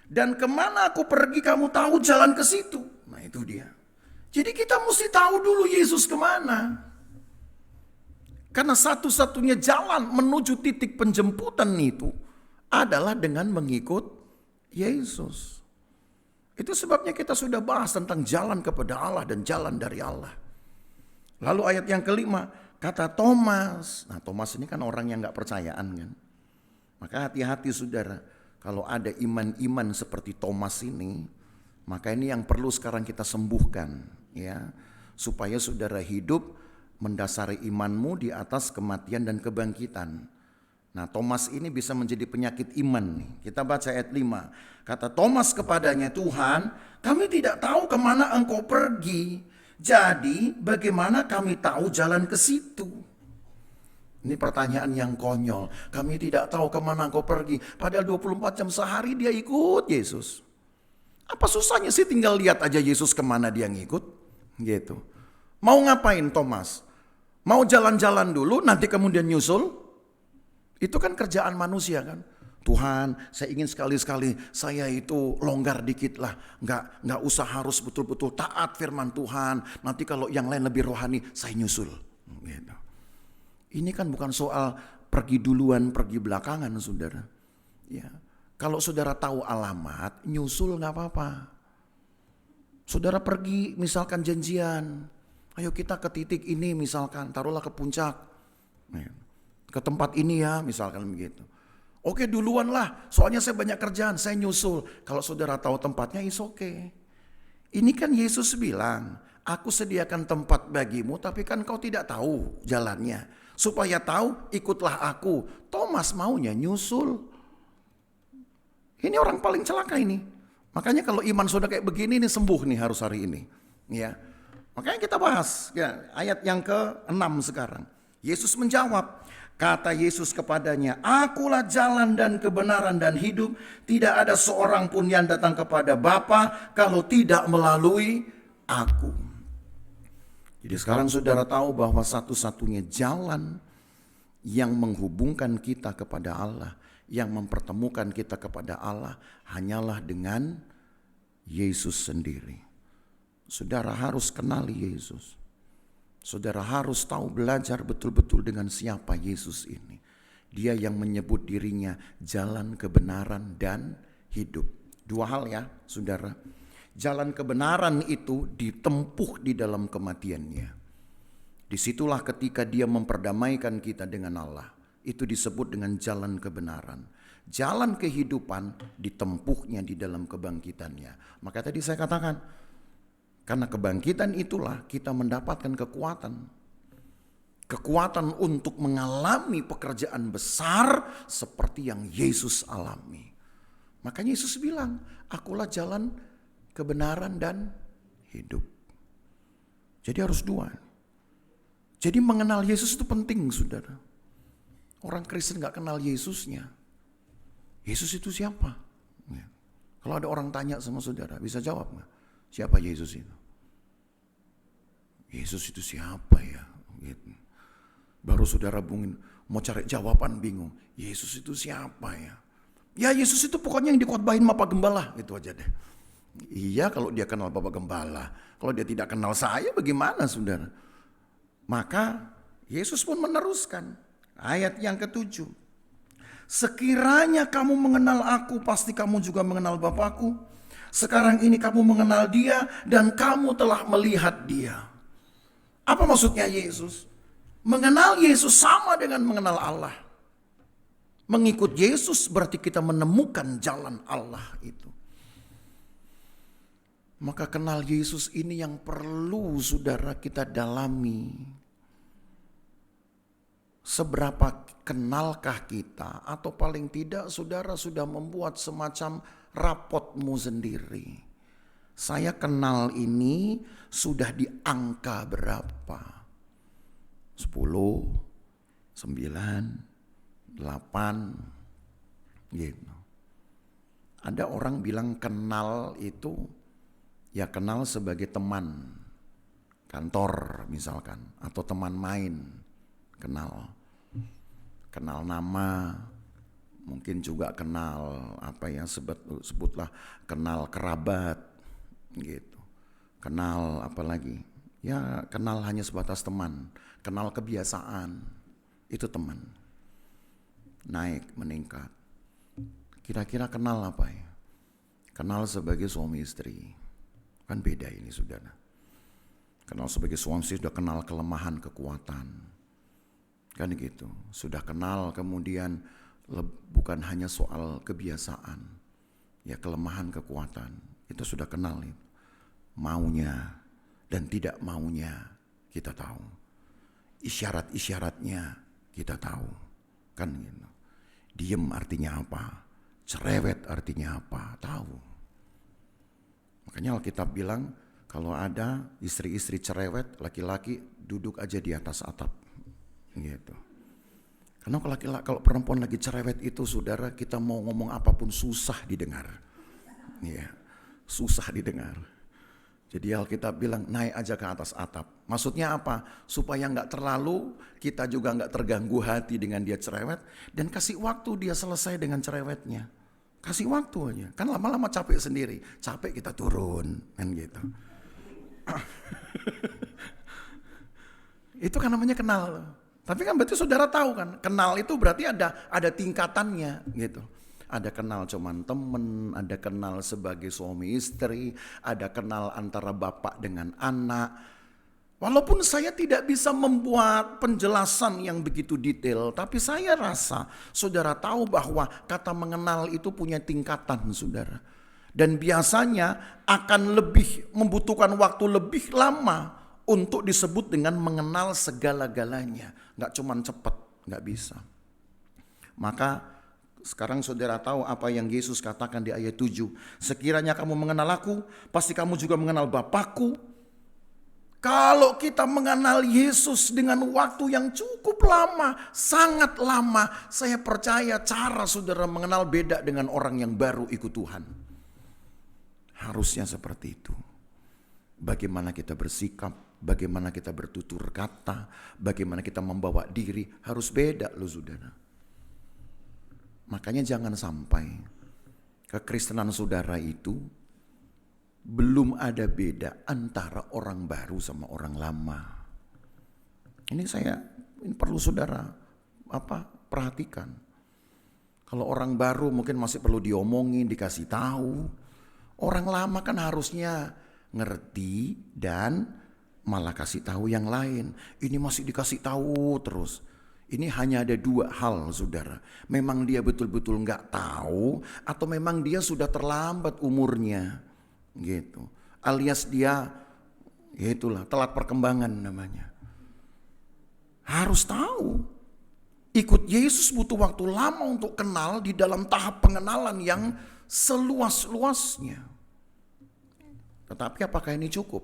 Dan kemana aku pergi kamu tahu jalan ke situ. Nah itu dia. Jadi kita mesti tahu dulu Yesus kemana. Karena satu-satunya jalan menuju titik penjemputan itu adalah dengan mengikut Yesus. Itu sebabnya kita sudah bahas tentang jalan kepada Allah dan jalan dari Allah. Lalu ayat yang kelima, kata Thomas. Nah Thomas ini kan orang yang gak percayaan kan. Maka hati-hati saudara, kalau ada iman-iman seperti Thomas ini, maka ini yang perlu sekarang kita sembuhkan. Ya, supaya saudara hidup mendasari imanmu di atas kematian dan kebangkitan. Nah Thomas ini bisa menjadi penyakit iman nih. Kita baca ayat 5. Kata Thomas kepadanya, Tuhan, kami tidak tahu kemana engkau pergi. Jadi bagaimana kami tahu jalan ke situ? Ini pertanyaan yang konyol. Kami tidak tahu kemana engkau pergi. Padahal 24 jam sehari dia ikut Yesus. Apa susahnya sih tinggal lihat aja Yesus kemana dia ngikut? Gitu. Mau ngapain Thomas? Mau jalan-jalan dulu nanti kemudian nyusul? Itu kan kerjaan manusia kan. Tuhan, saya ingin sekali-sekali saya itu longgar dikit lah, nggak usah harus betul-betul taat firman Tuhan. Nanti kalau yang lain lebih rohani, saya nyusul. Gitu. Ini kan bukan soal pergi duluan, pergi belakangan, saudara. Ya, kalau saudara tahu alamat, nyusul nggak apa-apa. Saudara pergi, misalkan janjian, ayo kita ke titik ini, misalkan, taruhlah ke puncak, ke tempat ini ya, misalkan begitu. Oke duluan lah, soalnya saya banyak kerjaan, saya nyusul. Kalau saudara tahu tempatnya, is oke. Ini kan Yesus bilang, aku sediakan tempat bagimu, tapi kan kau tidak tahu jalannya. Supaya tahu, ikutlah aku. Thomas maunya nyusul. Ini orang paling celaka ini. Makanya kalau iman saudara kayak begini, ini sembuh nih harus hari ini. Ya, makanya kita bahas ya, ayat yang ke-6 sekarang. Yesus menjawab. Kata Yesus kepadanya, akulah jalan dan kebenaran dan hidup. Tidak ada seorang pun yang datang kepada Bapa kalau tidak melalui aku. Jadi sekarang saudara tahu bahwa satu-satunya jalan yang menghubungkan kita kepada Allah, yang mempertemukan kita kepada Allah, hanyalah dengan Yesus sendiri. Saudara harus kenali Yesus. Saudara harus tahu, belajar betul-betul dengan siapa Yesus ini. Dia yang menyebut dirinya jalan kebenaran dan hidup. Dua hal ya saudara. Jalan kebenaran itu ditempuh di dalam kematiannya. Disitulah ketika dia memperdamaikan kita dengan Allah. Itu disebut dengan jalan kebenaran. Jalan kehidupan ditempuhnya di dalam kebangkitannya. Maka tadi saya katakan, karena kebangkitan itulah kita mendapatkan kekuatan. Kekuatan untuk mengalami pekerjaan besar seperti yang Yesus alami. Makanya Yesus bilang, akulah jalan kebenaran dan hidup. Jadi harus dua. Jadi mengenal Yesus itu penting, saudara. Orang Kristen gak kenal Yesusnya. Yesus itu siapa? Ya. Kalau ada orang tanya sama saudara, bisa jawab gak? Siapa Yesus itu? Yesus itu siapa ya? Gitu. Baru saudara mau cari jawaban bingung. Yesus itu siapa ya? Ya Yesus itu pokoknya yang dikhotbahin Bapak Gembala. Itu aja deh. Iya kalau dia kenal Bapak Gembala. Kalau dia tidak kenal saya bagaimana saudara? Maka Yesus pun meneruskan. Ayat yang ke-7. Sekiranya kamu mengenal aku, pasti kamu juga mengenal Bapakku. Sekarang ini kamu mengenal dia dan kamu telah melihat dia. Apa maksudnya Yesus? Mengenal Yesus sama dengan mengenal Allah. Mengikut Yesus berarti kita menemukan jalan Allah itu. Maka kenal Yesus ini yang perlu saudara kita dalami. Seberapa kenalkah kita? Atau paling tidak saudara sudah membuat semacam rapotmu sendiri. Saya kenal ini sudah di angka berapa? 10, 9, 8 gitu. Ada orang bilang kenal itu ya kenal sebagai teman kantor misalkan, atau teman main. Kenal nama, mungkin juga kenal sebutlah kenal kerabat gitu. Kenal apa lagi? Ya kenal hanya sebatas teman, kenal kebiasaan, itu teman. Naik, meningkat. Kira-kira kenal apa ya? Kenal sebagai suami istri. Kan beda ini saudara. Kenal sebagai suami istri sudah kenal kelemahan, kekuatan. Kan gitu. Sudah kenal kemudian bukan hanya soal kebiasaan. Ya kelemahan, kekuatan. Itu sudah kenal itu. Maunya dan tidak maunya kita tahu. Isyarat-isyaratnya kita tahu. Kan gitu. Diem artinya apa? Cerewet artinya apa? Tahu. Makanya Alkitab bilang kalau ada istri-istri cerewet, laki-laki duduk aja di atas atap. Gitu. Karena kalau perempuan lagi cerewet itu saudara, kita mau ngomong apapun susah didengar. Iya. Susah didengar. Jadi Alkitab bilang naik aja ke atas atap. Maksudnya apa? Supaya nggak terlalu, kita juga nggak terganggu hati dengan dia cerewet. Dan kasih waktu dia selesai dengan cerewetnya. Kasih waktu aja. Kan lama-lama capek sendiri. Capek kita turun. Kan gitu. Itu kan namanya kenal. Tapi kan berarti saudara tahu kan. Kenal itu berarti ada tingkatannya gitu. Ada kenal cuman temen, ada kenal sebagai suami istri, ada kenal antara bapak dengan anak. Walaupun saya tidak bisa membuat penjelasan yang begitu detail, tapi saya rasa saudara tahu bahwa kata mengenal itu punya tingkatan, saudara. Dan biasanya akan lebih membutuhkan waktu lebih lama untuk disebut dengan mengenal segala-galanya. Gak cuman cepat, gak bisa. Maka sekarang saudara tahu apa yang Yesus katakan di ayat 7. Sekiranya kamu mengenal aku, pasti kamu juga mengenal Bapakku. Kalau kita mengenal Yesus dengan waktu yang cukup lama, sangat lama, saya percaya cara saudara mengenal beda dengan orang yang baru ikut Tuhan. Harusnya seperti itu. Bagaimana kita bersikap, bagaimana kita bertutur kata, bagaimana kita membawa diri, harus beda loh saudara. Makanya jangan sampai kekristenan saudara itu belum ada beda antara orang baru sama orang lama. Ini perlu saudara perhatikan. Kalau orang baru mungkin masih perlu diomongin, dikasih tahu. Orang lama kan harusnya ngerti dan malah kasih tahu yang lain. Ini masih dikasih tahu terus. Ini hanya ada dua hal saudara. Memang dia betul-betul nggak tahu atau memang dia sudah terlambat umurnya. Gitu. Alias dia ya itulah telat perkembangan namanya. Harus tahu. Ikut Yesus butuh waktu lama untuk kenal di dalam tahap pengenalan yang seluas-luasnya. Tetapi apakah ini cukup?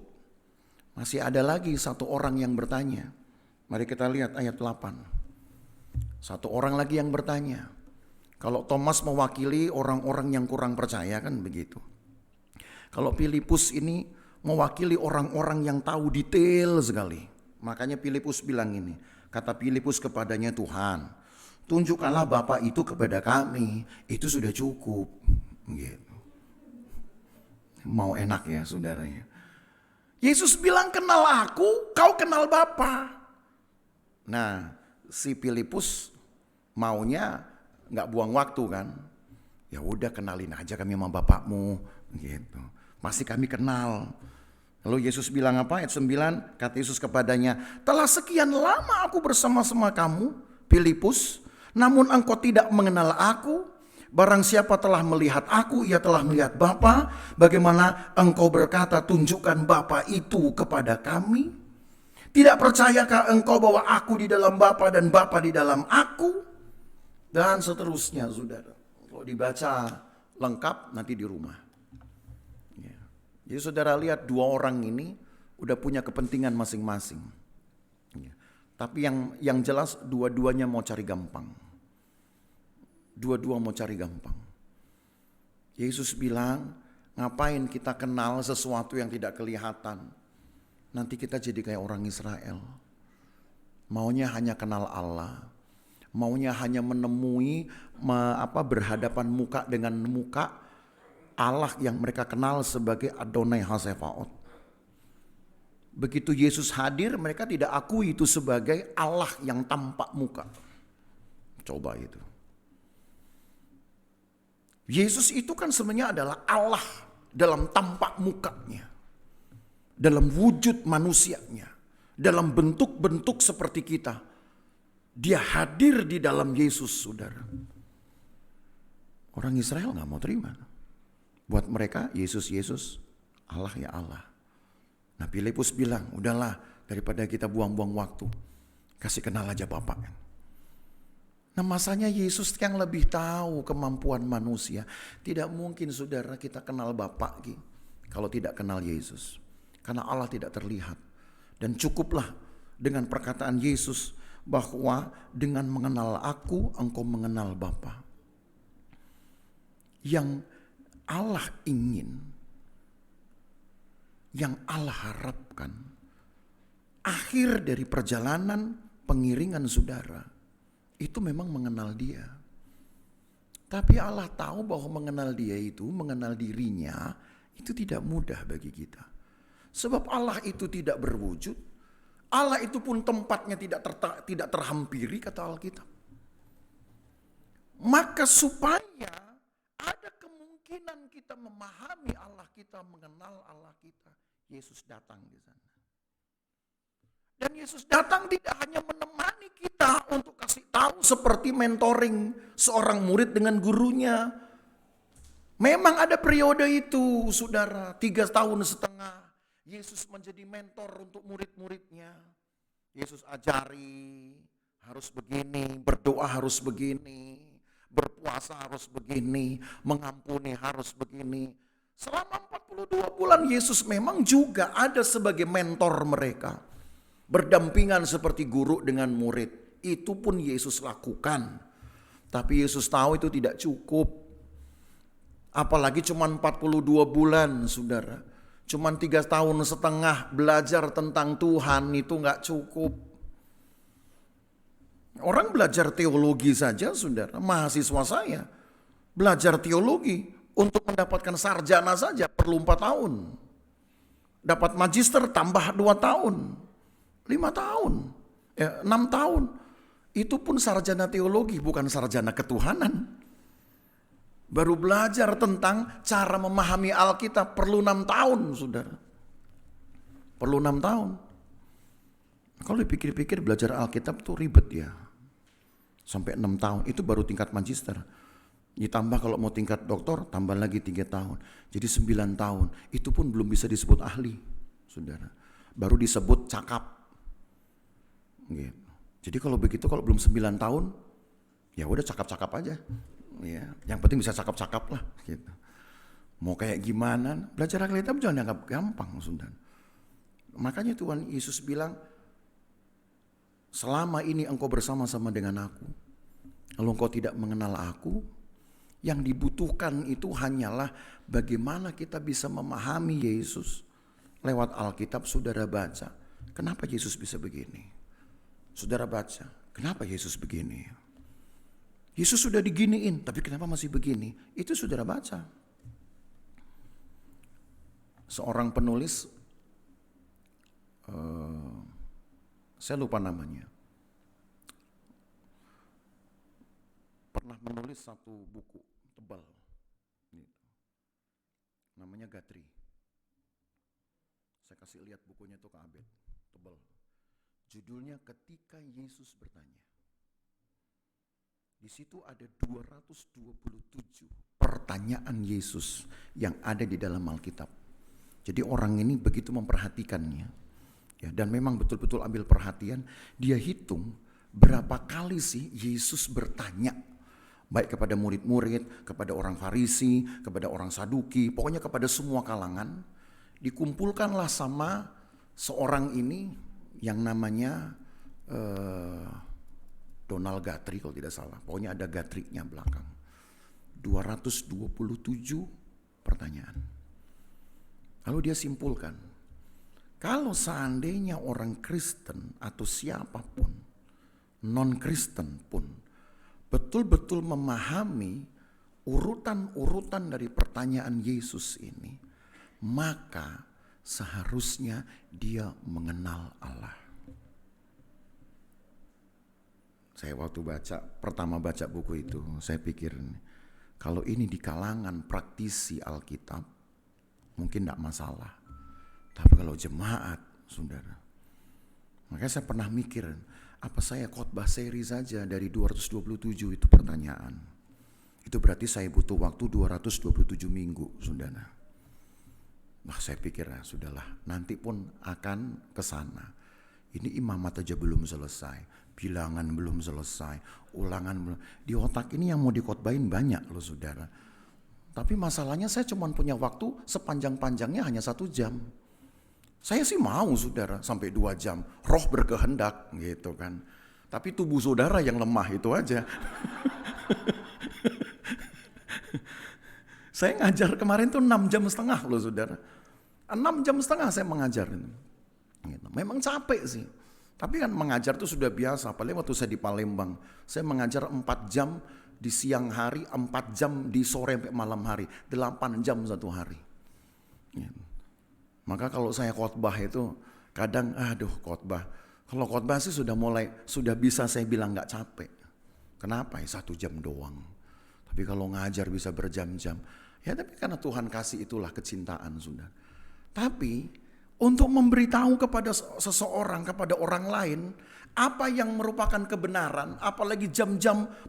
Masih ada lagi satu orang yang bertanya. Mari kita lihat ayat 8. Satu orang lagi yang bertanya. Kalau Thomas mewakili orang-orang yang kurang percaya kan begitu. Kalau Filipus ini mewakili orang-orang yang tahu detail sekali. Makanya Filipus bilang ini. Kata Filipus kepadanya, Tuhan, tunjukkanlah Bapa itu kepada kami. Itu sudah cukup. Gitu. Mau enak ya saudaranya. Yesus bilang kenal aku, kau kenal Bapa. Nah, si Filipus maunya nggak buang waktu kan. Ya udah kenalin aja kami sama bapakmu gitu. Masih kami kenal. Lalu Yesus bilang apa? Ayat 9, kata Yesus kepadanya, telah sekian lama aku bersama-sama kamu, Filipus, namun engkau tidak mengenal aku. Barang siapa telah melihat aku, ia telah melihat Bapa. Bagaimana engkau berkata, tunjukkan Bapa itu kepada kami? Tidak percayakah engkau bahwa aku di dalam Bapa dan Bapa di dalam aku? Dan seterusnya, saudara. Kalau dibaca lengkap nanti di rumah. Ya. Jadi saudara lihat dua orang ini udah punya kepentingan masing-masing. Ya. Tapi yang jelas dua-duanya mau cari gampang. Dua-dua mau cari gampang. Yesus bilang, ngapain kita kenal sesuatu yang tidak kelihatan? Nanti kita jadi kayak orang Israel. Maunya hanya kenal Allah. Maunya hanya menemui berhadapan muka dengan muka Allah yang mereka kenal sebagai Adonai Hasefaot. Begitu Yesus hadir, mereka tidak akui itu sebagai Allah yang tampak muka. Coba itu. Yesus itu kan sebenarnya adalah Allah dalam tampak mukanya. Dalam wujud manusianya. Dalam bentuk-bentuk seperti kita. Dia hadir di dalam Yesus, saudara. Orang Israel gak mau terima. Buat mereka Yesus, Allah ya Allah. Nah Filipus bilang, udahlah daripada kita buang-buang waktu. Kasih kenal aja Bapak. Nah masanya Yesus yang lebih tahu kemampuan manusia. Tidak mungkin saudara kita kenal Bapak kalau tidak kenal Yesus. Karena Allah tidak terlihat. Dan cukuplah dengan perkataan Yesus bahwa dengan mengenal aku engkau mengenal Bapa. Yang Allah ingin yang Allah harapkan, akhir dari perjalanan pengiringan saudara, itu memang mengenal Dia. Tapi Allah tahu bahwa mengenal Dia itu, mengenal dirinya, itu tidak mudah bagi kita. Sebab Allah itu tidak berwujud, Allah itu pun tempatnya tidak terhampiri, kata Alkitab. Maka supaya ada kemungkinan kita memahami Allah kita, mengenal Allah kita, Yesus datang di sana. Dan Yesus datang tidak hanya menemani kita untuk kasih tahu seperti mentoring seorang murid dengan gurunya. Memang ada periode itu, saudara, 3,5 tahun Yesus menjadi mentor untuk murid-muridnya. Yesus ajari harus begini, berdoa harus begini, berpuasa harus begini, mengampuni harus begini. Selama 42 bulan Yesus memang juga ada sebagai mentor mereka. Berdampingan seperti guru dengan murid. Itu pun Yesus lakukan. Tapi Yesus tahu itu tidak cukup. Apalagi cuma 42 bulan, saudara. Cuma 3,5 tahun belajar tentang Tuhan itu gak cukup. Orang belajar teologi saja, saudara. Mahasiswa saya belajar teologi untuk mendapatkan sarjana saja perlu 4 tahun. Dapat magister tambah 2 tahun. 5 tahun, 6 tahun. Itu pun sarjana teologi, bukan sarjana ketuhanan. Baru belajar tentang cara memahami Alkitab perlu 6 tahun, saudara. Perlu 6 tahun. Kalau dipikir-pikir belajar Alkitab tuh ribet ya. Sampai 6 tahun, itu baru tingkat magister. Ditambah kalau mau tingkat doktor, tambah lagi 3 tahun. Jadi 9 tahun, itu pun belum bisa disebut ahli, saudara. Baru disebut cakap. Gitu. Jadi kalau begitu, kalau belum 9 tahun, ya udah cakap-cakap aja. Ya, yang penting bisa cakap-cakap lah. Gitu. Mau kayak gimana, belajar Alkitab jangan dianggap gampang, saudara. Makanya Tuhan Yesus bilang, selama ini engkau bersama-sama dengan aku, kalau engkau tidak mengenal aku, yang dibutuhkan itu hanyalah bagaimana kita bisa memahami Yesus. Lewat Alkitab saudara baca, kenapa Yesus bisa begini? Saudara baca, kenapa Yesus begini? Yesus sudah diginiin, tapi kenapa masih begini? Itu saudara baca. Seorang penulis, saya lupa namanya, pernah menulis satu buku tebal, namanya Guthrie. Saya kasih lihat bukunya tuh ke Abed, tebal. Judulnya Ketika Yesus Bertanya. Di situ ada 227 pertanyaan Yesus yang ada di dalam Alkitab. Jadi orang ini begitu memperhatikannya. Ya, dan memang betul-betul ambil perhatian, dia hitung berapa kali sih Yesus bertanya. Baik kepada murid-murid, kepada orang Farisi, kepada orang Saduki, pokoknya kepada semua kalangan. Dikumpulkanlah sama seorang ini yang namanya Donald Guthrie kalau tidak salah. Pokoknya ada Guthrie-nya belakang. 227 pertanyaan. Lalu dia simpulkan, kalau seandainya orang Kristen atau siapapun, non-Kristen pun, betul-betul memahami urutan-urutan dari pertanyaan Yesus ini, maka seharusnya dia mengenal Allah. Saya waktu pertama baca buku itu, saya pikir kalau ini di kalangan praktisi Alkitab, mungkin tidak masalah. Tapi kalau jemaat, saudara, makanya saya pernah mikir, apa saya khotbah seri saja dari 227 itu pertanyaan. Itu berarti saya butuh waktu 227 minggu, saudara. Nah saya pikir sudahlah, nanti pun akan ke sana. Ini imamat aja belum selesai, bilangan belum selesai, ulangan belum. Di otak ini yang mau dikhotbahin banyak loh saudara. Tapi masalahnya saya cuma punya waktu sepanjang-panjangnya hanya 1 jam. Saya sih mau saudara sampai 2 jam, roh berkehendak gitu kan. Tapi tubuh saudara yang lemah itu aja. Saya ngajar kemarin tuh 6,5 jam loh saudara. 6,5 jam saya mengajar. Gitu. Memang capek sih. Tapi kan mengajar itu sudah biasa. Apalagi waktu saya di Palembang. Saya mengajar 4 jam di siang hari, 4 jam di sore sampai malam hari. 8 jam satu hari. Gitu. Maka kalau saya khotbah itu kadang khotbah. Kalau khotbah sih sudah bisa saya bilang gak capek. Kenapa ya 1 jam doang. Tapi kalau ngajar bisa berjam-jam. Ya tapi karena Tuhan kasih itulah kecintaan sudah. Tapi untuk memberitahu kepada seseorang, kepada orang lain, apa yang merupakan kebenaran, apalagi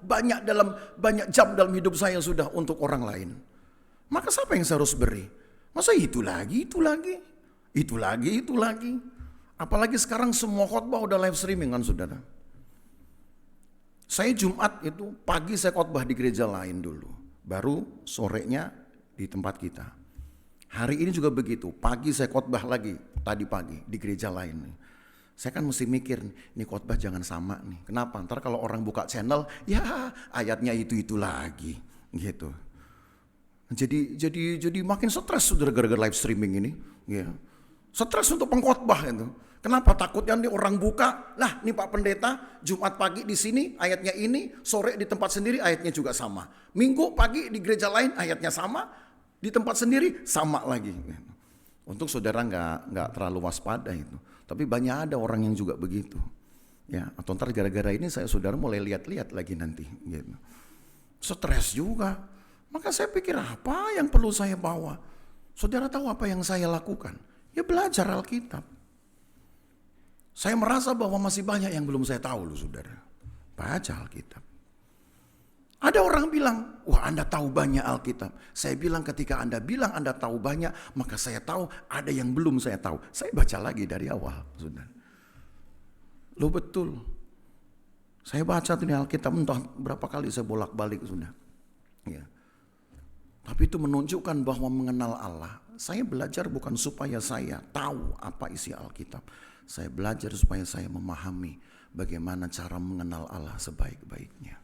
banyak jam dalam hidup saya sudah untuk orang lain. Maka siapa yang saya harus beri? Masa itu lagi. Apalagi sekarang semua khotbah udah live streaming kan saudara. Saya Jumat itu pagi saya khotbah di gereja lain dulu. Baru sorenya di tempat kita. Hari ini juga begitu, pagi saya khotbah lagi, tadi pagi di gereja lain. Saya kan mesti mikir, nih khotbah jangan sama nih. Kenapa? Ntar kalau orang buka channel, ya ayatnya itu lagi, gitu. Jadi makin stres sudah gara-gara live streaming ini. Ya. Stres untuk pengkhotbah itu. Kenapa? Takutnya nih orang buka, lah nih Pak Pendeta, Jumat pagi di sini ayatnya ini, sore di tempat sendiri ayatnya juga sama. Minggu pagi di gereja lain ayatnya sama, di tempat sendiri sama lagi. Untuk saudara nggak terlalu waspada itu. Tapi banyak ada orang yang juga begitu. Ya, atau ntar gara-gara ini saudara mulai lihat-lihat lagi nanti. Gitu. Stres juga. Maka saya pikir apa yang perlu saya bawa? Saudara tahu apa yang saya lakukan? Ya belajar Alkitab. Saya merasa bahwa masih banyak yang belum saya tahu loh saudara. Baca Alkitab. Ada orang bilang, wah Anda tahu banyak Alkitab. Saya bilang ketika Anda bilang Anda tahu banyak, maka saya tahu ada yang belum saya tahu. Saya baca lagi dari awal, saudara. Loh betul. Saya baca tuh di Alkitab, entah berapa kali saya bolak-balik sudah. Ya. Tapi itu menunjukkan bahwa mengenal Allah, saya belajar bukan supaya saya tahu apa isi Alkitab. Saya belajar supaya saya memahami bagaimana cara mengenal Allah sebaik-baiknya.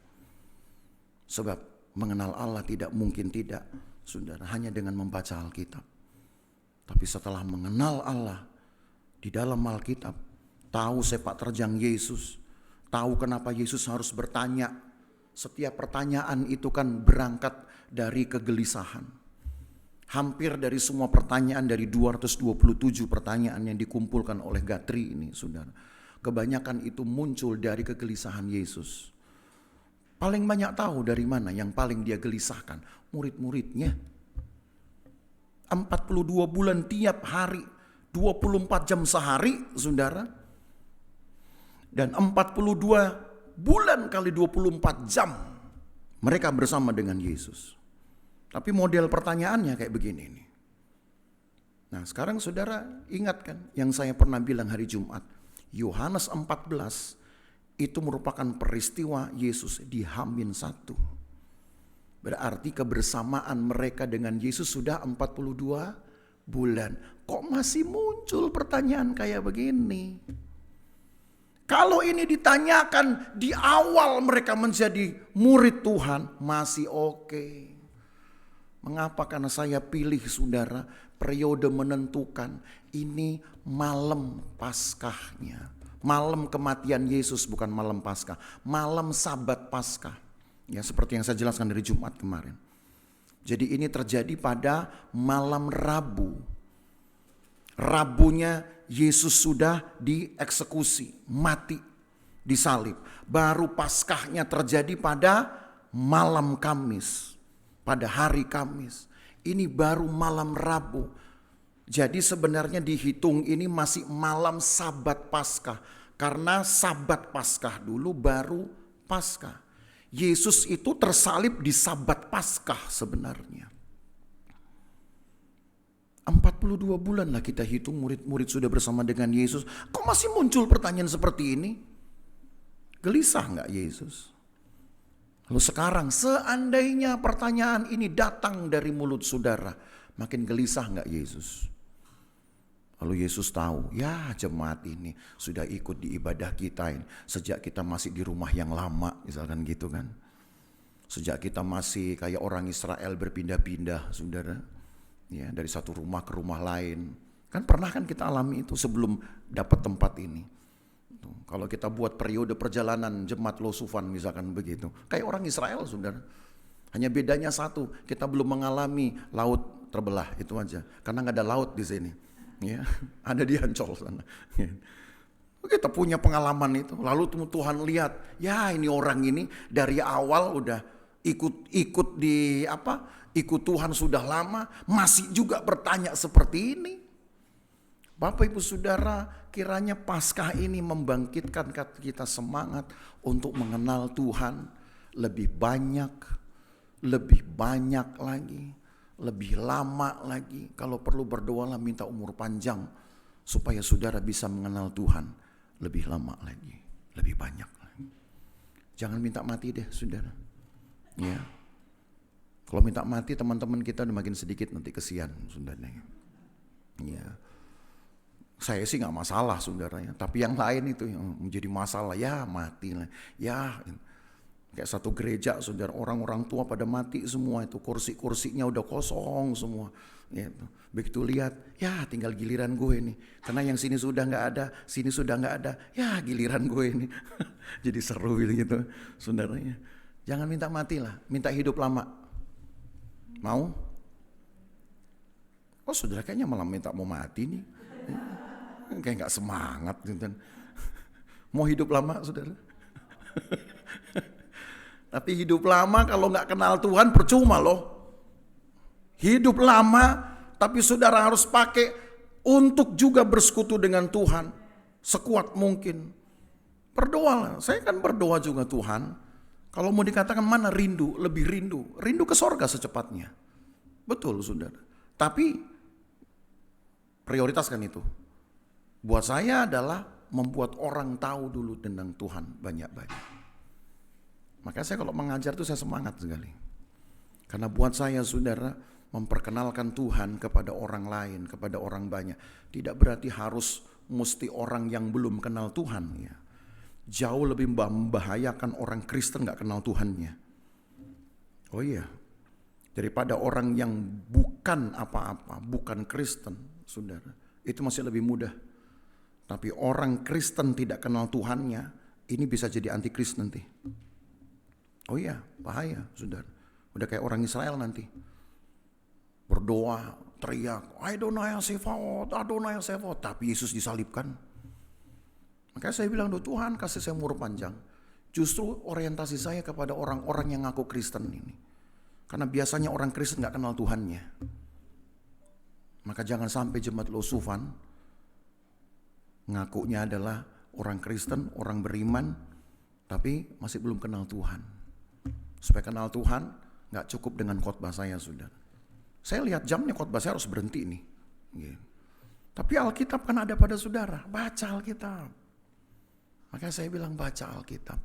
Sebab mengenal Allah tidak mungkin tidak, saudara, hanya dengan membaca Alkitab. Tapi setelah mengenal Allah di dalam Alkitab, tahu sepak terjang Yesus, tahu kenapa Yesus harus bertanya. Setiap pertanyaan itu kan berangkat dari kegelisahan. Hampir dari semua pertanyaan dari 227 pertanyaan yang dikumpulkan oleh Gatri ini, saudara. Kebanyakan itu muncul dari kegelisahan Yesus. Paling banyak tahu dari mana yang paling dia gelisahkan? Murid-muridnya. 42 bulan tiap hari, 24 jam sehari, saudara. Dan 42 bulan kali 24 jam mereka bersama dengan Yesus. Tapi model pertanyaannya kayak begini nih. Nah sekarang saudara ingat kan yang saya pernah bilang hari Jumat. Yohanes 14 itu merupakan peristiwa Yesus di H-1. Berarti kebersamaan mereka dengan Yesus sudah 42 bulan. Kok masih muncul pertanyaan kayak begini? Kalau ini ditanyakan di awal mereka menjadi murid Tuhan masih oke. Mengapa? Karena saya pilih saudara periode menentukan ini malam Paskahnya. Malam kematian Yesus bukan malam Paskah. Malam Sabat Paskah. Ya seperti yang saya jelaskan dari Jumat kemarin. Jadi ini terjadi pada malam Rabu. Rabunya Yesus sudah dieksekusi, mati, disalib. Baru Paskahnya terjadi pada malam Kamis. Pada hari Kamis, ini baru malam Rabu. Jadi sebenarnya dihitung ini masih malam Sabat Paskah. Karena Sabat Paskah dulu baru Paskah. Yesus itu tersalib di Sabat Paskah sebenarnya. 42 bulan lah kita hitung murid-murid sudah bersama dengan Yesus. Kok masih muncul pertanyaan seperti ini? Gelisah enggak Yesus? Lalu sekarang seandainya pertanyaan ini datang dari mulut saudara, makin gelisah enggak Yesus? Lalu Yesus tahu, ya jemaat ini sudah ikut di ibadah kita ini. Sejak kita masih di rumah yang lama, misalkan gitu kan. Sejak kita masih kayak orang Israel berpindah-pindah, saudara. Ya, dari satu rumah ke rumah lain. Kan pernah kan kita alami itu sebelum dapat tempat ini. Kalau kita buat periode perjalanan Jemaat Losufan misalkan begitu. Kayak orang Israel, saudara. Hanya bedanya satu, kita belum mengalami laut terbelah, itu aja. Karena nggak ada laut di sini. Ya, ada di Ancol sana. Kita punya pengalaman itu. Lalu Tuhan lihat, ya ini orang ini dari awal udah ikut ikut Tuhan sudah lama, masih juga bertanya seperti ini. Bapak Ibu Saudara, kiranya Paskah ini membangkitkan kita semangat untuk mengenal Tuhan lebih banyak lagi, lebih lama lagi. Kalau perlu berdoalah minta umur panjang supaya saudara bisa mengenal Tuhan lebih lama lagi, lebih banyak lagi. Jangan minta mati deh, saudara. Ya. Kalau minta mati teman-teman kita udah makin sedikit nanti kesian, saudara. Ya. Saya sih nggak masalah saudaranya, tapi yang lain itu yang menjadi masalah, ya mati lah, ya kayak satu gereja saudara, orang-orang tua pada mati semua, itu kursi-kursinya udah kosong semua, gitu. Begitu lihat, ya tinggal giliran gue nih, karena yang sini sudah nggak ada, sini sudah nggak ada, ya giliran gue ini, jadi seru gitu saudaranya. Jangan minta mati lah, minta hidup lama, mau? Oh saudara kayaknya malah minta mau mati nih. Kayak gak semangat gitu. Mau hidup lama saudara. Tapi hidup lama kalau gak kenal Tuhan percuma loh. Hidup lama tapi saudara harus pakai untuk juga bersekutu dengan Tuhan sekuat mungkin. Berdoalah, saya kan berdoa juga Tuhan. Kalau mau dikatakan mana rindu, lebih rindu ke sorga secepatnya. Betul saudara. Tapi prioritaskan itu. Buat saya adalah membuat orang tahu dulu tentang Tuhan banyak-banyak. Makanya saya kalau mengajar itu saya semangat sekali. Karena buat saya saudara, memperkenalkan Tuhan kepada orang lain, kepada orang banyak. Tidak berarti harus mesti orang yang belum kenal Tuhan. Ya. Jauh lebih membahayakan orang Kristen gak kenal Tuhannya. Oh iya, daripada orang yang bukan apa-apa, bukan Kristen, saudara. Itu masih lebih mudah. Tapi orang Kristen tidak kenal Tuhannya, ini bisa jadi antikris nanti. Oh iya, bahaya, saudara. Udah kayak orang Israel nanti. Berdoa, teriak, Adonai Sevaot, Adonai Sevaot. Tapi Yesus disalibkan. Makanya saya bilang, Tuhan kasih saya umur panjang. Justru orientasi saya kepada orang-orang yang ngaku Kristen ini. Karena biasanya orang Kristen gak kenal Tuhannya. Maka jangan sampai Jemaat Losufan ngakunya adalah orang Kristen, orang beriman, tapi masih belum kenal Tuhan. Supaya kenal Tuhan, gak cukup dengan khotbah saya, saudara. Saya lihat jamnya khotbah saya harus berhenti nih. Gitu. Tapi Alkitab kan ada pada saudara, baca Alkitab. Makanya saya bilang baca Alkitab.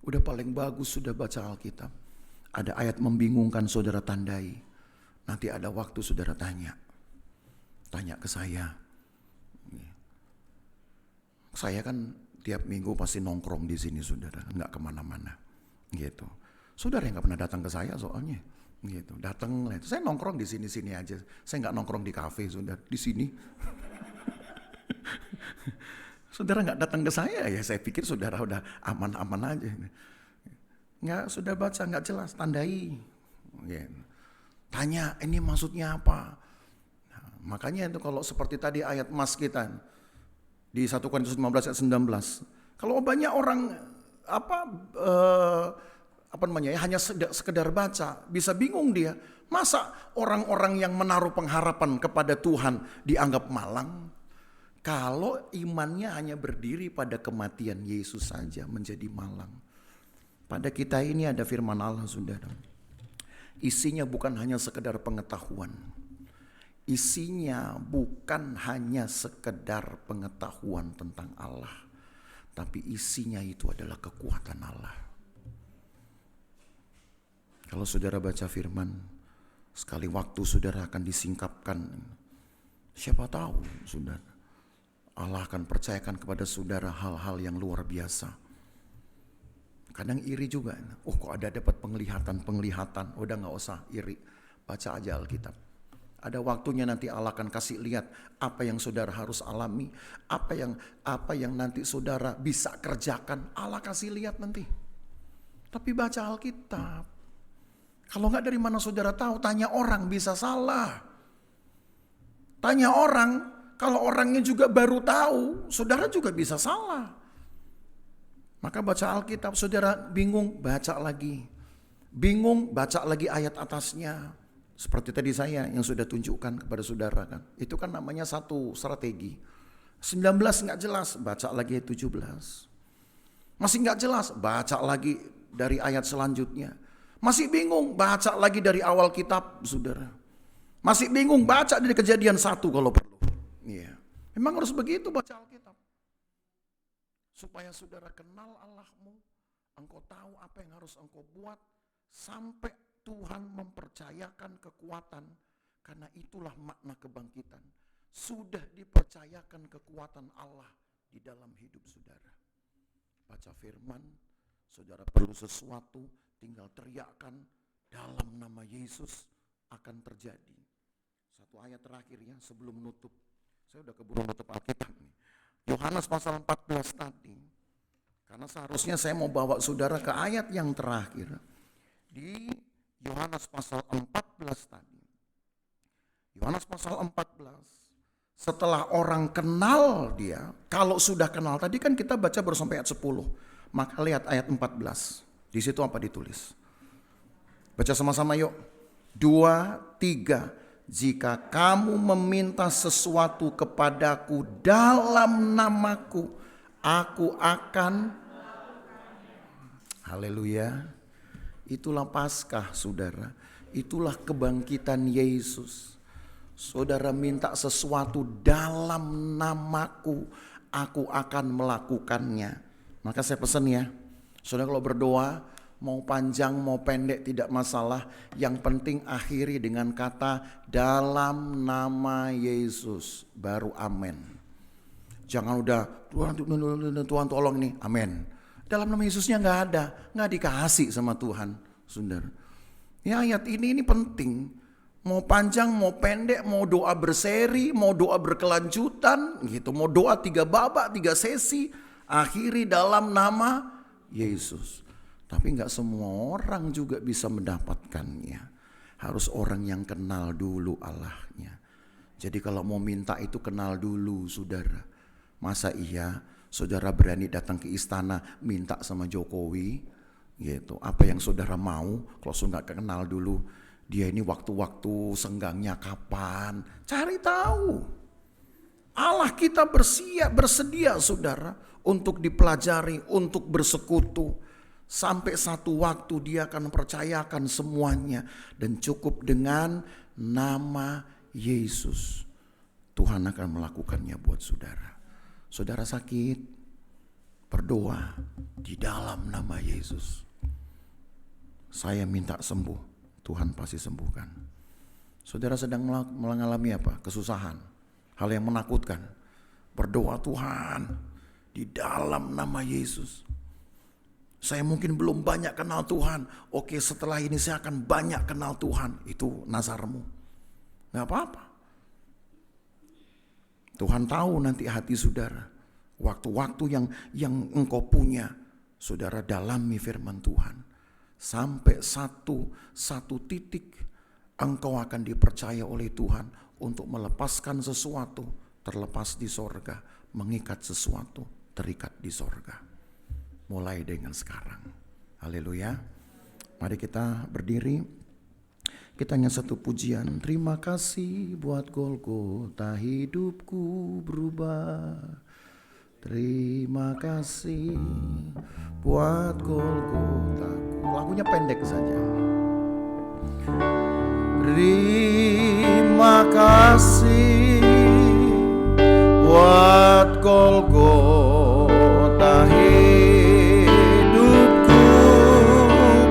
Udah paling bagus sudah baca Alkitab. Ada ayat membingungkan saudara tandai. Nanti ada waktu saudara tanya ke saya. Saya kan tiap minggu pasti nongkrong di sini saudara, nggak kemana-mana, gitu. Saudara yang nggak pernah datang ke saya soalnya, gitu. Datang, saya nongkrong di sini aja. Saya nggak nongkrong di kafe, saudara, di sini. Saudara nggak datang ke saya, ya saya pikir saudara udah aman-aman aja. Nggak, sudah baca nggak jelas, tandai. Gitu. Tanya, ini maksudnya apa? Nah, makanya itu kalau seperti tadi ayat mas kita di 1 Korintus 15 ayat 19. Kalau banyak orang hanya sekedar baca, bisa bingung dia. Masa orang-orang yang menaruh pengharapan kepada Tuhan dianggap malang? Kalau imannya hanya berdiri pada kematian Yesus saja menjadi malang. Pada kita ini ada firman Allah, saudara. Isinya bukan hanya sekedar pengetahuan. Isinya bukan hanya sekedar pengetahuan tentang Allah. Tapi isinya itu adalah kekuatan Allah. Kalau saudara baca firman, sekali waktu saudara akan disingkapkan. Siapa tahu, saudara, Allah akan percayakan kepada saudara hal-hal yang luar biasa. Kadang iri juga. Oh kok ada dapat penglihatan. Udah gak usah iri. Baca aja Alkitab. Ada waktunya nanti Allah akan kasih lihat apa yang saudara harus alami, apa yang nanti saudara bisa kerjakan, Allah kasih lihat nanti. Tapi baca Alkitab. Kalau enggak, dari mana saudara tahu? Tanya orang, bisa salah. Tanya orang, kalau orangnya juga baru tahu, saudara juga bisa salah. Maka baca Alkitab, saudara bingung, baca lagi. Bingung, baca lagi ayat atasnya. Seperti tadi saya yang sudah tunjukkan kepada saudara kan. Itu kan namanya satu strategi. 19 nggak jelas, baca lagi ayat 17. Masih nggak jelas, baca lagi dari ayat selanjutnya. Masih bingung, baca lagi dari awal kitab, saudara. Masih bingung, baca dari Kejadian 1 kalau perlu. Iya. Memang harus begitu baca Alkitab. Supaya saudara kenal Allahmu, engkau tahu apa yang harus engkau buat, sampai Tuhan mempercayakan kekuatan, karena itulah makna kebangkitan. Sudah dipercayakan kekuatan Allah di dalam hidup saudara. Baca firman, saudara perlu sesuatu, tinggal teriakkan dalam nama Yesus akan terjadi. Satu ayat terakhir ya sebelum nutup. Saya udah keburu nutup Alkitab nih. Yohanes pasal 14 tadi. Karena seharusnya saya mau bawa saudara ke ayat yang terakhir. Di Yohanes pasal 14 tadi. Yohanes pasal 14. Setelah orang kenal dia, kalau sudah kenal, tadi kan kita baca baru sampai ayat 10. Maka lihat ayat 14. Di situ apa ditulis? Baca sama-sama yuk. 2, 3. Jika kamu meminta sesuatu kepadaku dalam namaku, aku akan. Haleluya. Itulah Paskah saudara, itulah kebangkitan Yesus. Saudara minta sesuatu dalam namaku, aku akan melakukannya. Maka saya pesan ya, saudara kalau berdoa, mau panjang mau pendek tidak masalah. Yang penting akhiri dengan kata dalam nama Yesus, baru amin. Jangan udah Tuhan tolong nih, amin. Dalam nama Yesusnya nggak dikasih sama Tuhan, saudara. Ya ayat ini penting. Mau panjang, mau pendek, mau doa berseri, mau doa berkelanjutan, gitu. Mau doa 3 babak, 3 sesi, akhiri dalam nama Yesus. Tapi nggak semua orang juga bisa mendapatkannya. Harus orang yang kenal dulu Allahnya. Jadi kalau mau minta itu kenal dulu, saudara. Masa iya? Saudara berani datang ke istana minta sama Jokowi gitu. Apa yang saudara mau kalau saudara gak kenal dulu dia ini waktu-waktu senggangnya kapan? Cari tahu. Allah kita bersedia saudara untuk dipelajari, untuk bersekutu. Sampai satu waktu dia akan percayakan semuanya. Dan cukup dengan nama Yesus, Tuhan akan melakukannya buat saudara. Saudara sakit, berdoa di dalam nama Yesus. Saya minta sembuh, Tuhan pasti sembuhkan. Saudara sedang mengalami apa? Kesusahan, hal yang menakutkan. Berdoa, Tuhan, di dalam nama Yesus. Saya mungkin belum banyak kenal Tuhan. Oke, setelah ini saya akan banyak kenal Tuhan. Itu nazarmu. Gak apa-apa. Tuhan tahu nanti hati saudara. Waktu-waktu yang engkau punya, saudara dalami firman Tuhan. Sampai satu titik engkau akan dipercaya oleh Tuhan untuk melepaskan sesuatu terlepas di sorga, mengikat sesuatu terikat di sorga. Mulai dengan sekarang. Haleluya. Mari kita berdiri. Kita hanya satu pujian. Terima kasih buat Golgota, hidupku berubah. Terima kasih buat Golgota. Lagunya pendek saja. Terima kasih buat Golgota, hidupku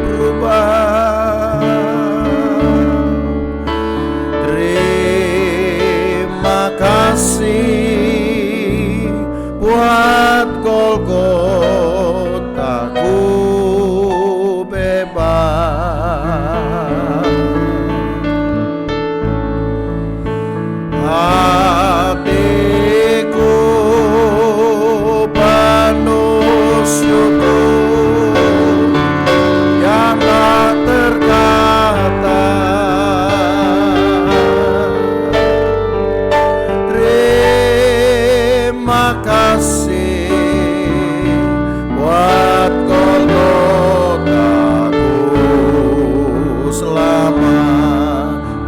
berubah. Kasih buat Golgota, ku bebas.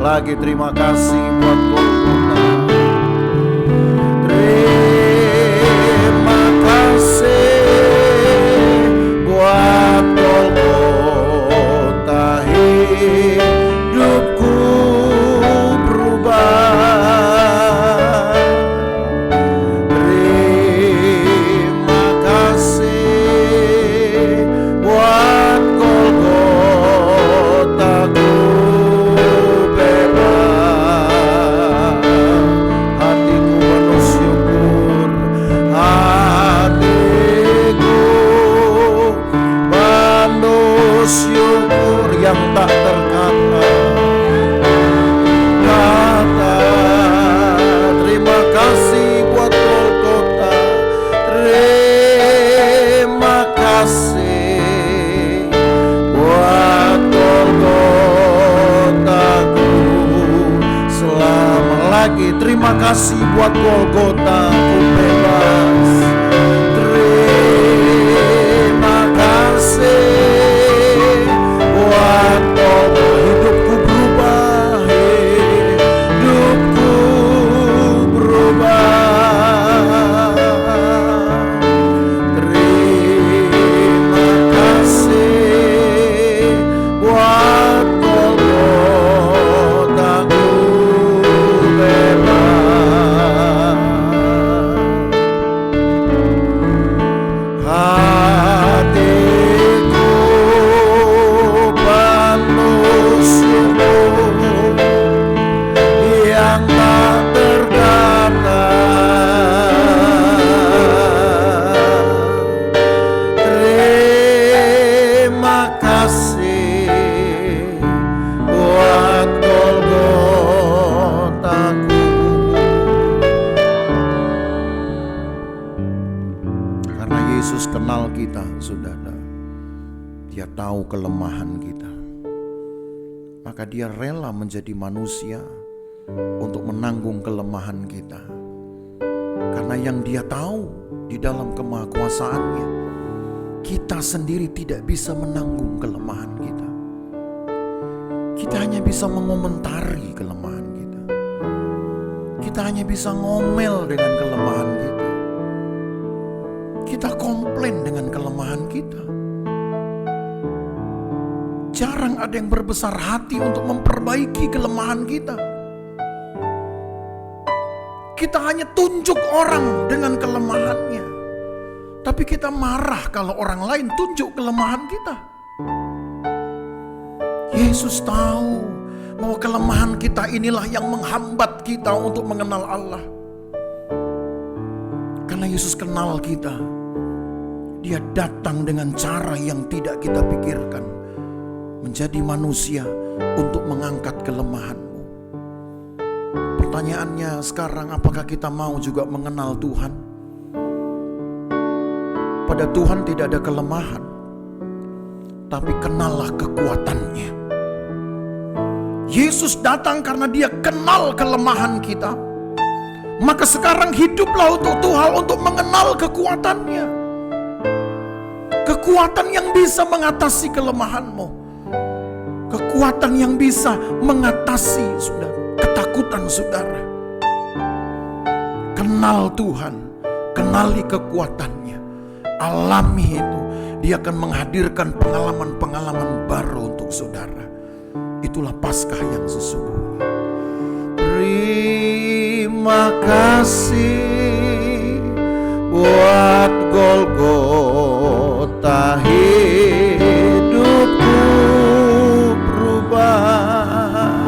lagi terima kasih buat Golgota. Terima kasih buat Golgota, hidupku berubah. Terima kasih buat Golgota, ku bebas. Hatiku penuh syukur, hatiku penuh syukur yang tak terkata. Terima kasih buat Golgota. Terima kasih buat Golgotaku. Selama lagi terima kasih buat Golgota, ku bebas. Terima kasih buat Golgota, hidupku berubah, hidupku berubah. Terima kasih buat Golgota, ku bebas. Hatiku penuh syukur yang tak terkata. Terima kasih buat Golgotaku. Karena Yesus kenal kita, saudara. Dia tahu kelemahan kita. Maka dia rela menjadi manusia untuk menanggung kelemahan kita. Karena yang dia tahu di dalam kemahakuasaannya, kita sendiri tidak bisa menanggung kelemahan kita. Kita hanya bisa mengomentari kelemahan kita. Kita hanya bisa ngomel dengan kelemahan kita. Kita komplain dengan kelemahan kita. Jarang ada yang berbesar hati untuk memperbaiki kelemahan kita. Kita hanya tunjuk orang dengan kelemahannya. Tapi kita marah kalau orang lain tunjuk kelemahan kita. Yesus tahu bahwa kelemahan kita inilah yang menghambat kita untuk mengenal Allah. Karena Yesus kenal kita. Dia datang dengan cara yang tidak kita pikirkan. Menjadi manusia untuk mengangkat kelemahanmu. Pertanyaannya sekarang, apakah kita mau juga mengenal Tuhan? Pada Tuhan tidak ada kelemahan, tapi kenallah kekuatannya. Yesus datang karena dia kenal kelemahan kita. Maka sekarang hiduplah untuk Tuhan, untuk mengenal kekuatannya. Kekuatan yang bisa mengatasi kelemahanmu. Kekuatan yang bisa mengatasi ketakutan saudara. Kenal Tuhan, kenali kekuatannya, alami itu. Dia akan menghadirkan pengalaman-pengalaman baru untuk saudara. Itulah Paskah yang sesungguhnya. Terima kasih buat Golgota, hidupku berubah.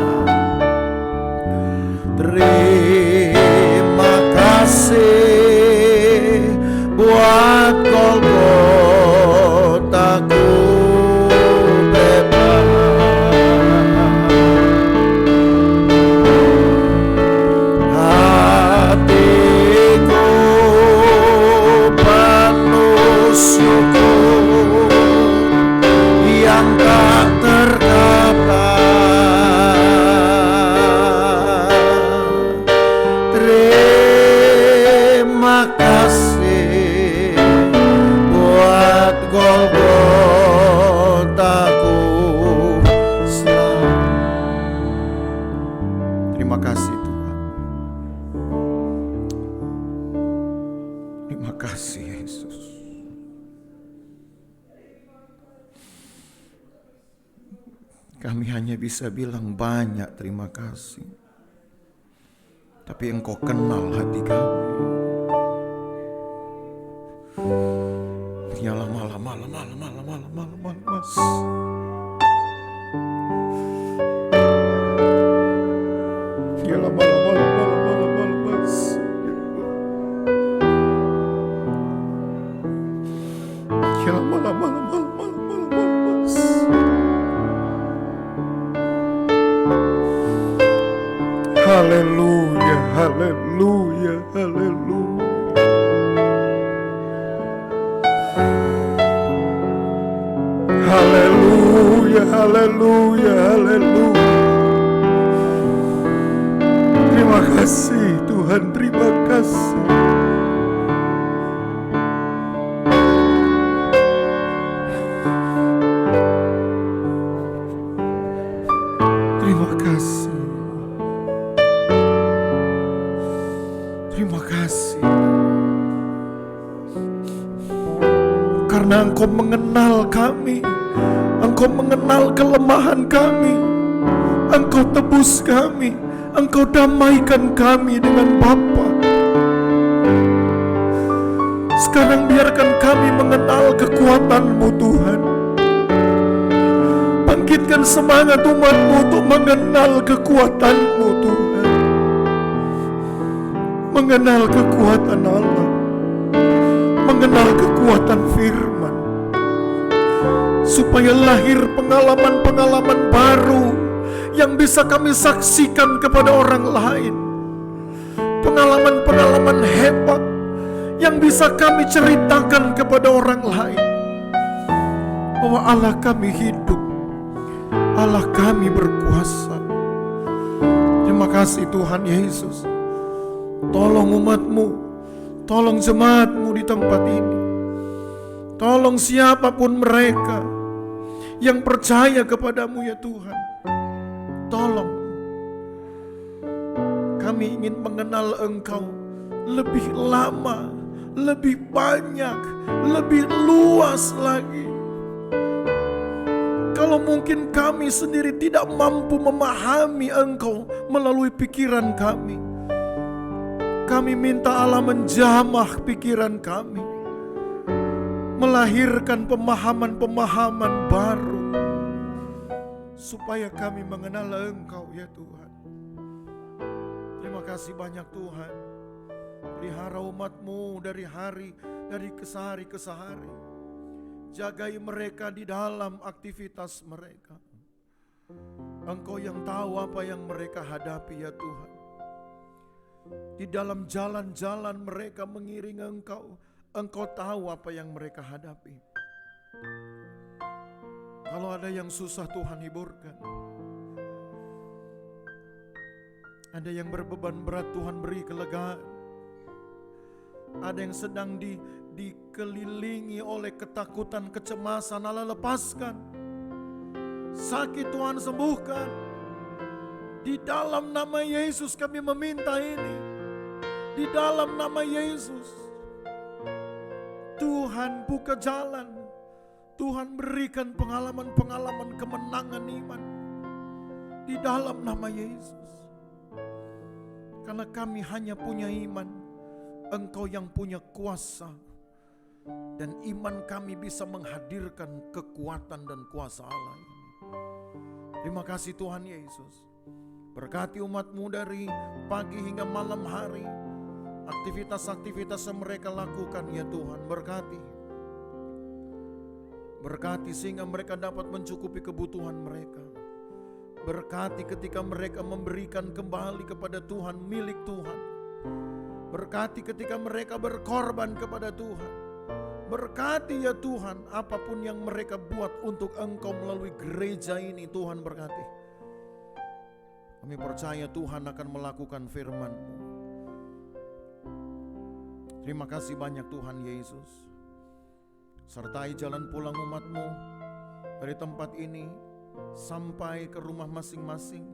Terima kasih buat Golgotaku bebas. Hatiku penuh Terima kasih Tuhan. Terima kasih Yesus. Kami hanya bisa bilang banyak terima kasih. Tapi Engkau kenal hati kami. Yalah malam. Yalah malam. Yalah malam. Haleluya, haleluya, haleluya. Haleluya, haleluya, haleluya. Terima kasih Tuhan, terima kasih. Terima kasih. Terima kasih. Karena Engkau mengenal kami, Engkau mengenal kelemahan kami, Engkau tebus kami, Engkau damaikan kami dengan Bapa. Sekarang biarkan kami mengenal kekuatan-Mu Tuhan. Bangkitkan semangat umat-Mu untuk mengenal kekuatan-Mu Tuhan. Mengenal kekuatan Allah, mengenal kekuatan firman, supaya lahir pengalaman-pengalaman baru yang bisa kami saksikan kepada orang lain. Pengalaman-pengalaman hebat yang bisa kami ceritakan kepada orang lain, bahwa Allah kami hidup, Allah kami berkuasa. Terima kasih Tuhan Yesus. Tolong umat-Mu, tolong jemaat-Mu di tempat ini. Tolong siapapun mereka yang percaya kepada-Mu ya Tuhan. Tolong. Kami ingin mengenal Engkau lebih lama, lebih banyak, lebih luas lagi. Kalau mungkin kami sendiri tidak mampu memahami Engkau melalui pikiran kami, kami minta Allah menjamah pikiran kami, melahirkan pemahaman-pemahaman baru, supaya kami mengenal Engkau ya Tuhan. Terima kasih banyak Tuhan. Pelihara umat-Mu dari kesehari ke sehari. Jagai mereka di dalam aktivitas mereka. Engkau yang tahu apa yang mereka hadapi ya Tuhan. Di dalam jalan-jalan mereka mengiring Engkau, Engkau tahu apa yang mereka hadapi. Kalau ada yang susah Tuhan hiburkan. Ada yang berbeban berat Tuhan beri kelegaan. Ada yang sedang dikelilingi oleh ketakutan, kecemasan, Allah lepaskan. Sakit Tuhan sembuhkan. Di dalam nama Yesus kami meminta ini. Di dalam nama Yesus. Tuhan buka jalan. Tuhan berikan pengalaman-pengalaman kemenangan iman. Di dalam nama Yesus. Karena kami hanya punya iman. Engkau yang punya kuasa. Dan iman kami bisa menghadirkan kekuatan dan kuasa Allah ini. Terima kasih Tuhan Yesus. Berkati umat-Mu dari pagi hingga malam hari. Aktivitas-aktivitas yang mereka lakukan ya Tuhan. Berkati sehingga mereka dapat mencukupi kebutuhan mereka. Berkati ketika mereka memberikan kembali kepada Tuhan milik Tuhan. Berkati ketika mereka berkorban kepada Tuhan. Berkati ya Tuhan apapun yang mereka buat untuk Engkau melalui gereja ini Tuhan berkati. Kami percaya Tuhan akan melakukan firman-Mu. Terima kasih banyak Tuhan Yesus. Sertai jalan pulang umat-Mu dari tempat ini sampai ke rumah masing-masing.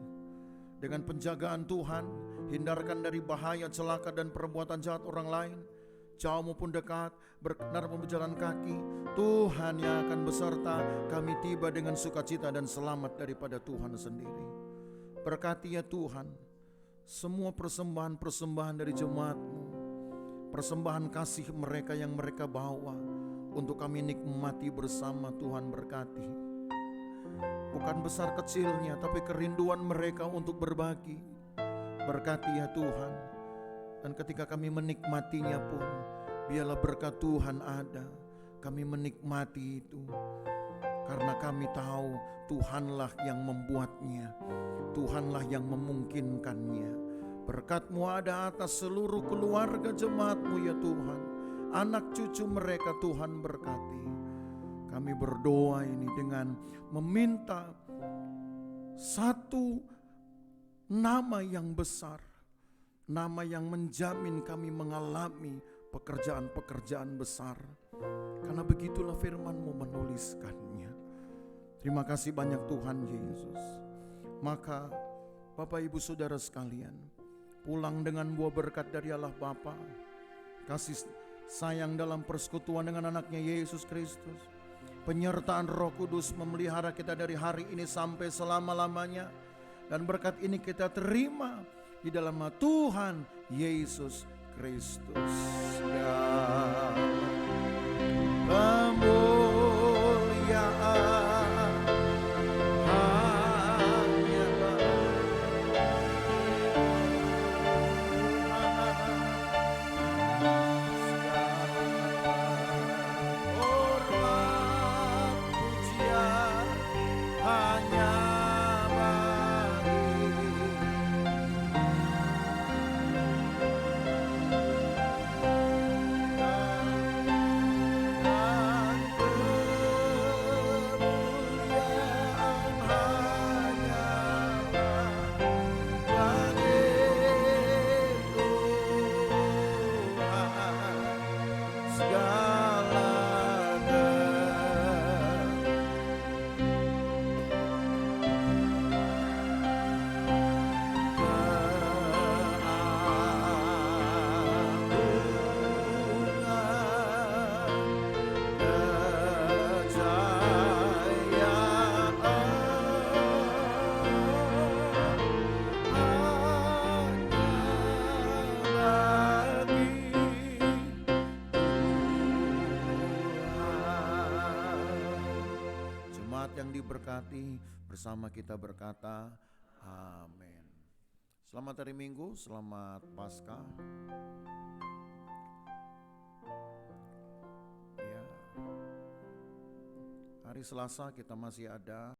Dengan penjagaan Tuhan, hindarkan dari bahaya, celaka, dan perbuatan jahat orang lain, jauh maupun dekat, berkenar maupun berjalan kaki. Tuhan yang akan beserta kami tiba dengan sukacita dan selamat daripada Tuhan sendiri. Berkati ya Tuhan semua persembahan-persembahan dari jemaat-Mu, persembahan kasih mereka yang mereka bawa untuk kami nikmati bersama. Tuhan berkati. Bukan besar kecilnya, tapi kerinduan mereka untuk berbagi. Berkati ya Tuhan. Dan ketika kami menikmatinya pun, biarlah berkat Tuhan ada. Kami menikmati itu. Karena kami tahu Tuhanlah yang membuatnya. Tuhanlah yang memungkinkannya. Berkat-Mu ada atas seluruh keluarga jemaat-Mu ya Tuhan. Anak cucu mereka Tuhan berkati. Kami berdoa ini dengan meminta satu nama yang besar, nama yang menjamin kami mengalami pekerjaan-pekerjaan besar. Karena begitulah firman-Mu menuliskannya. Terima kasih banyak Tuhan Yesus. Maka Bapak Ibu Saudara sekalian, pulang dengan buah berkat dari Allah Bapa, kasih sayang dalam persekutuan dengan anaknya Yesus Kristus, penyertaan Roh Kudus memelihara kita dari hari ini sampai selama-lamanya. Dan berkat ini kita terima di dalam nama Tuhan Yesus Kristus. Kemuliaan hanya hormat pujian hanya yang diberkati bersama kita berkata amin. Selamat hari Minggu, selamat Paskah. Ya. Hari Selasa kita masih ada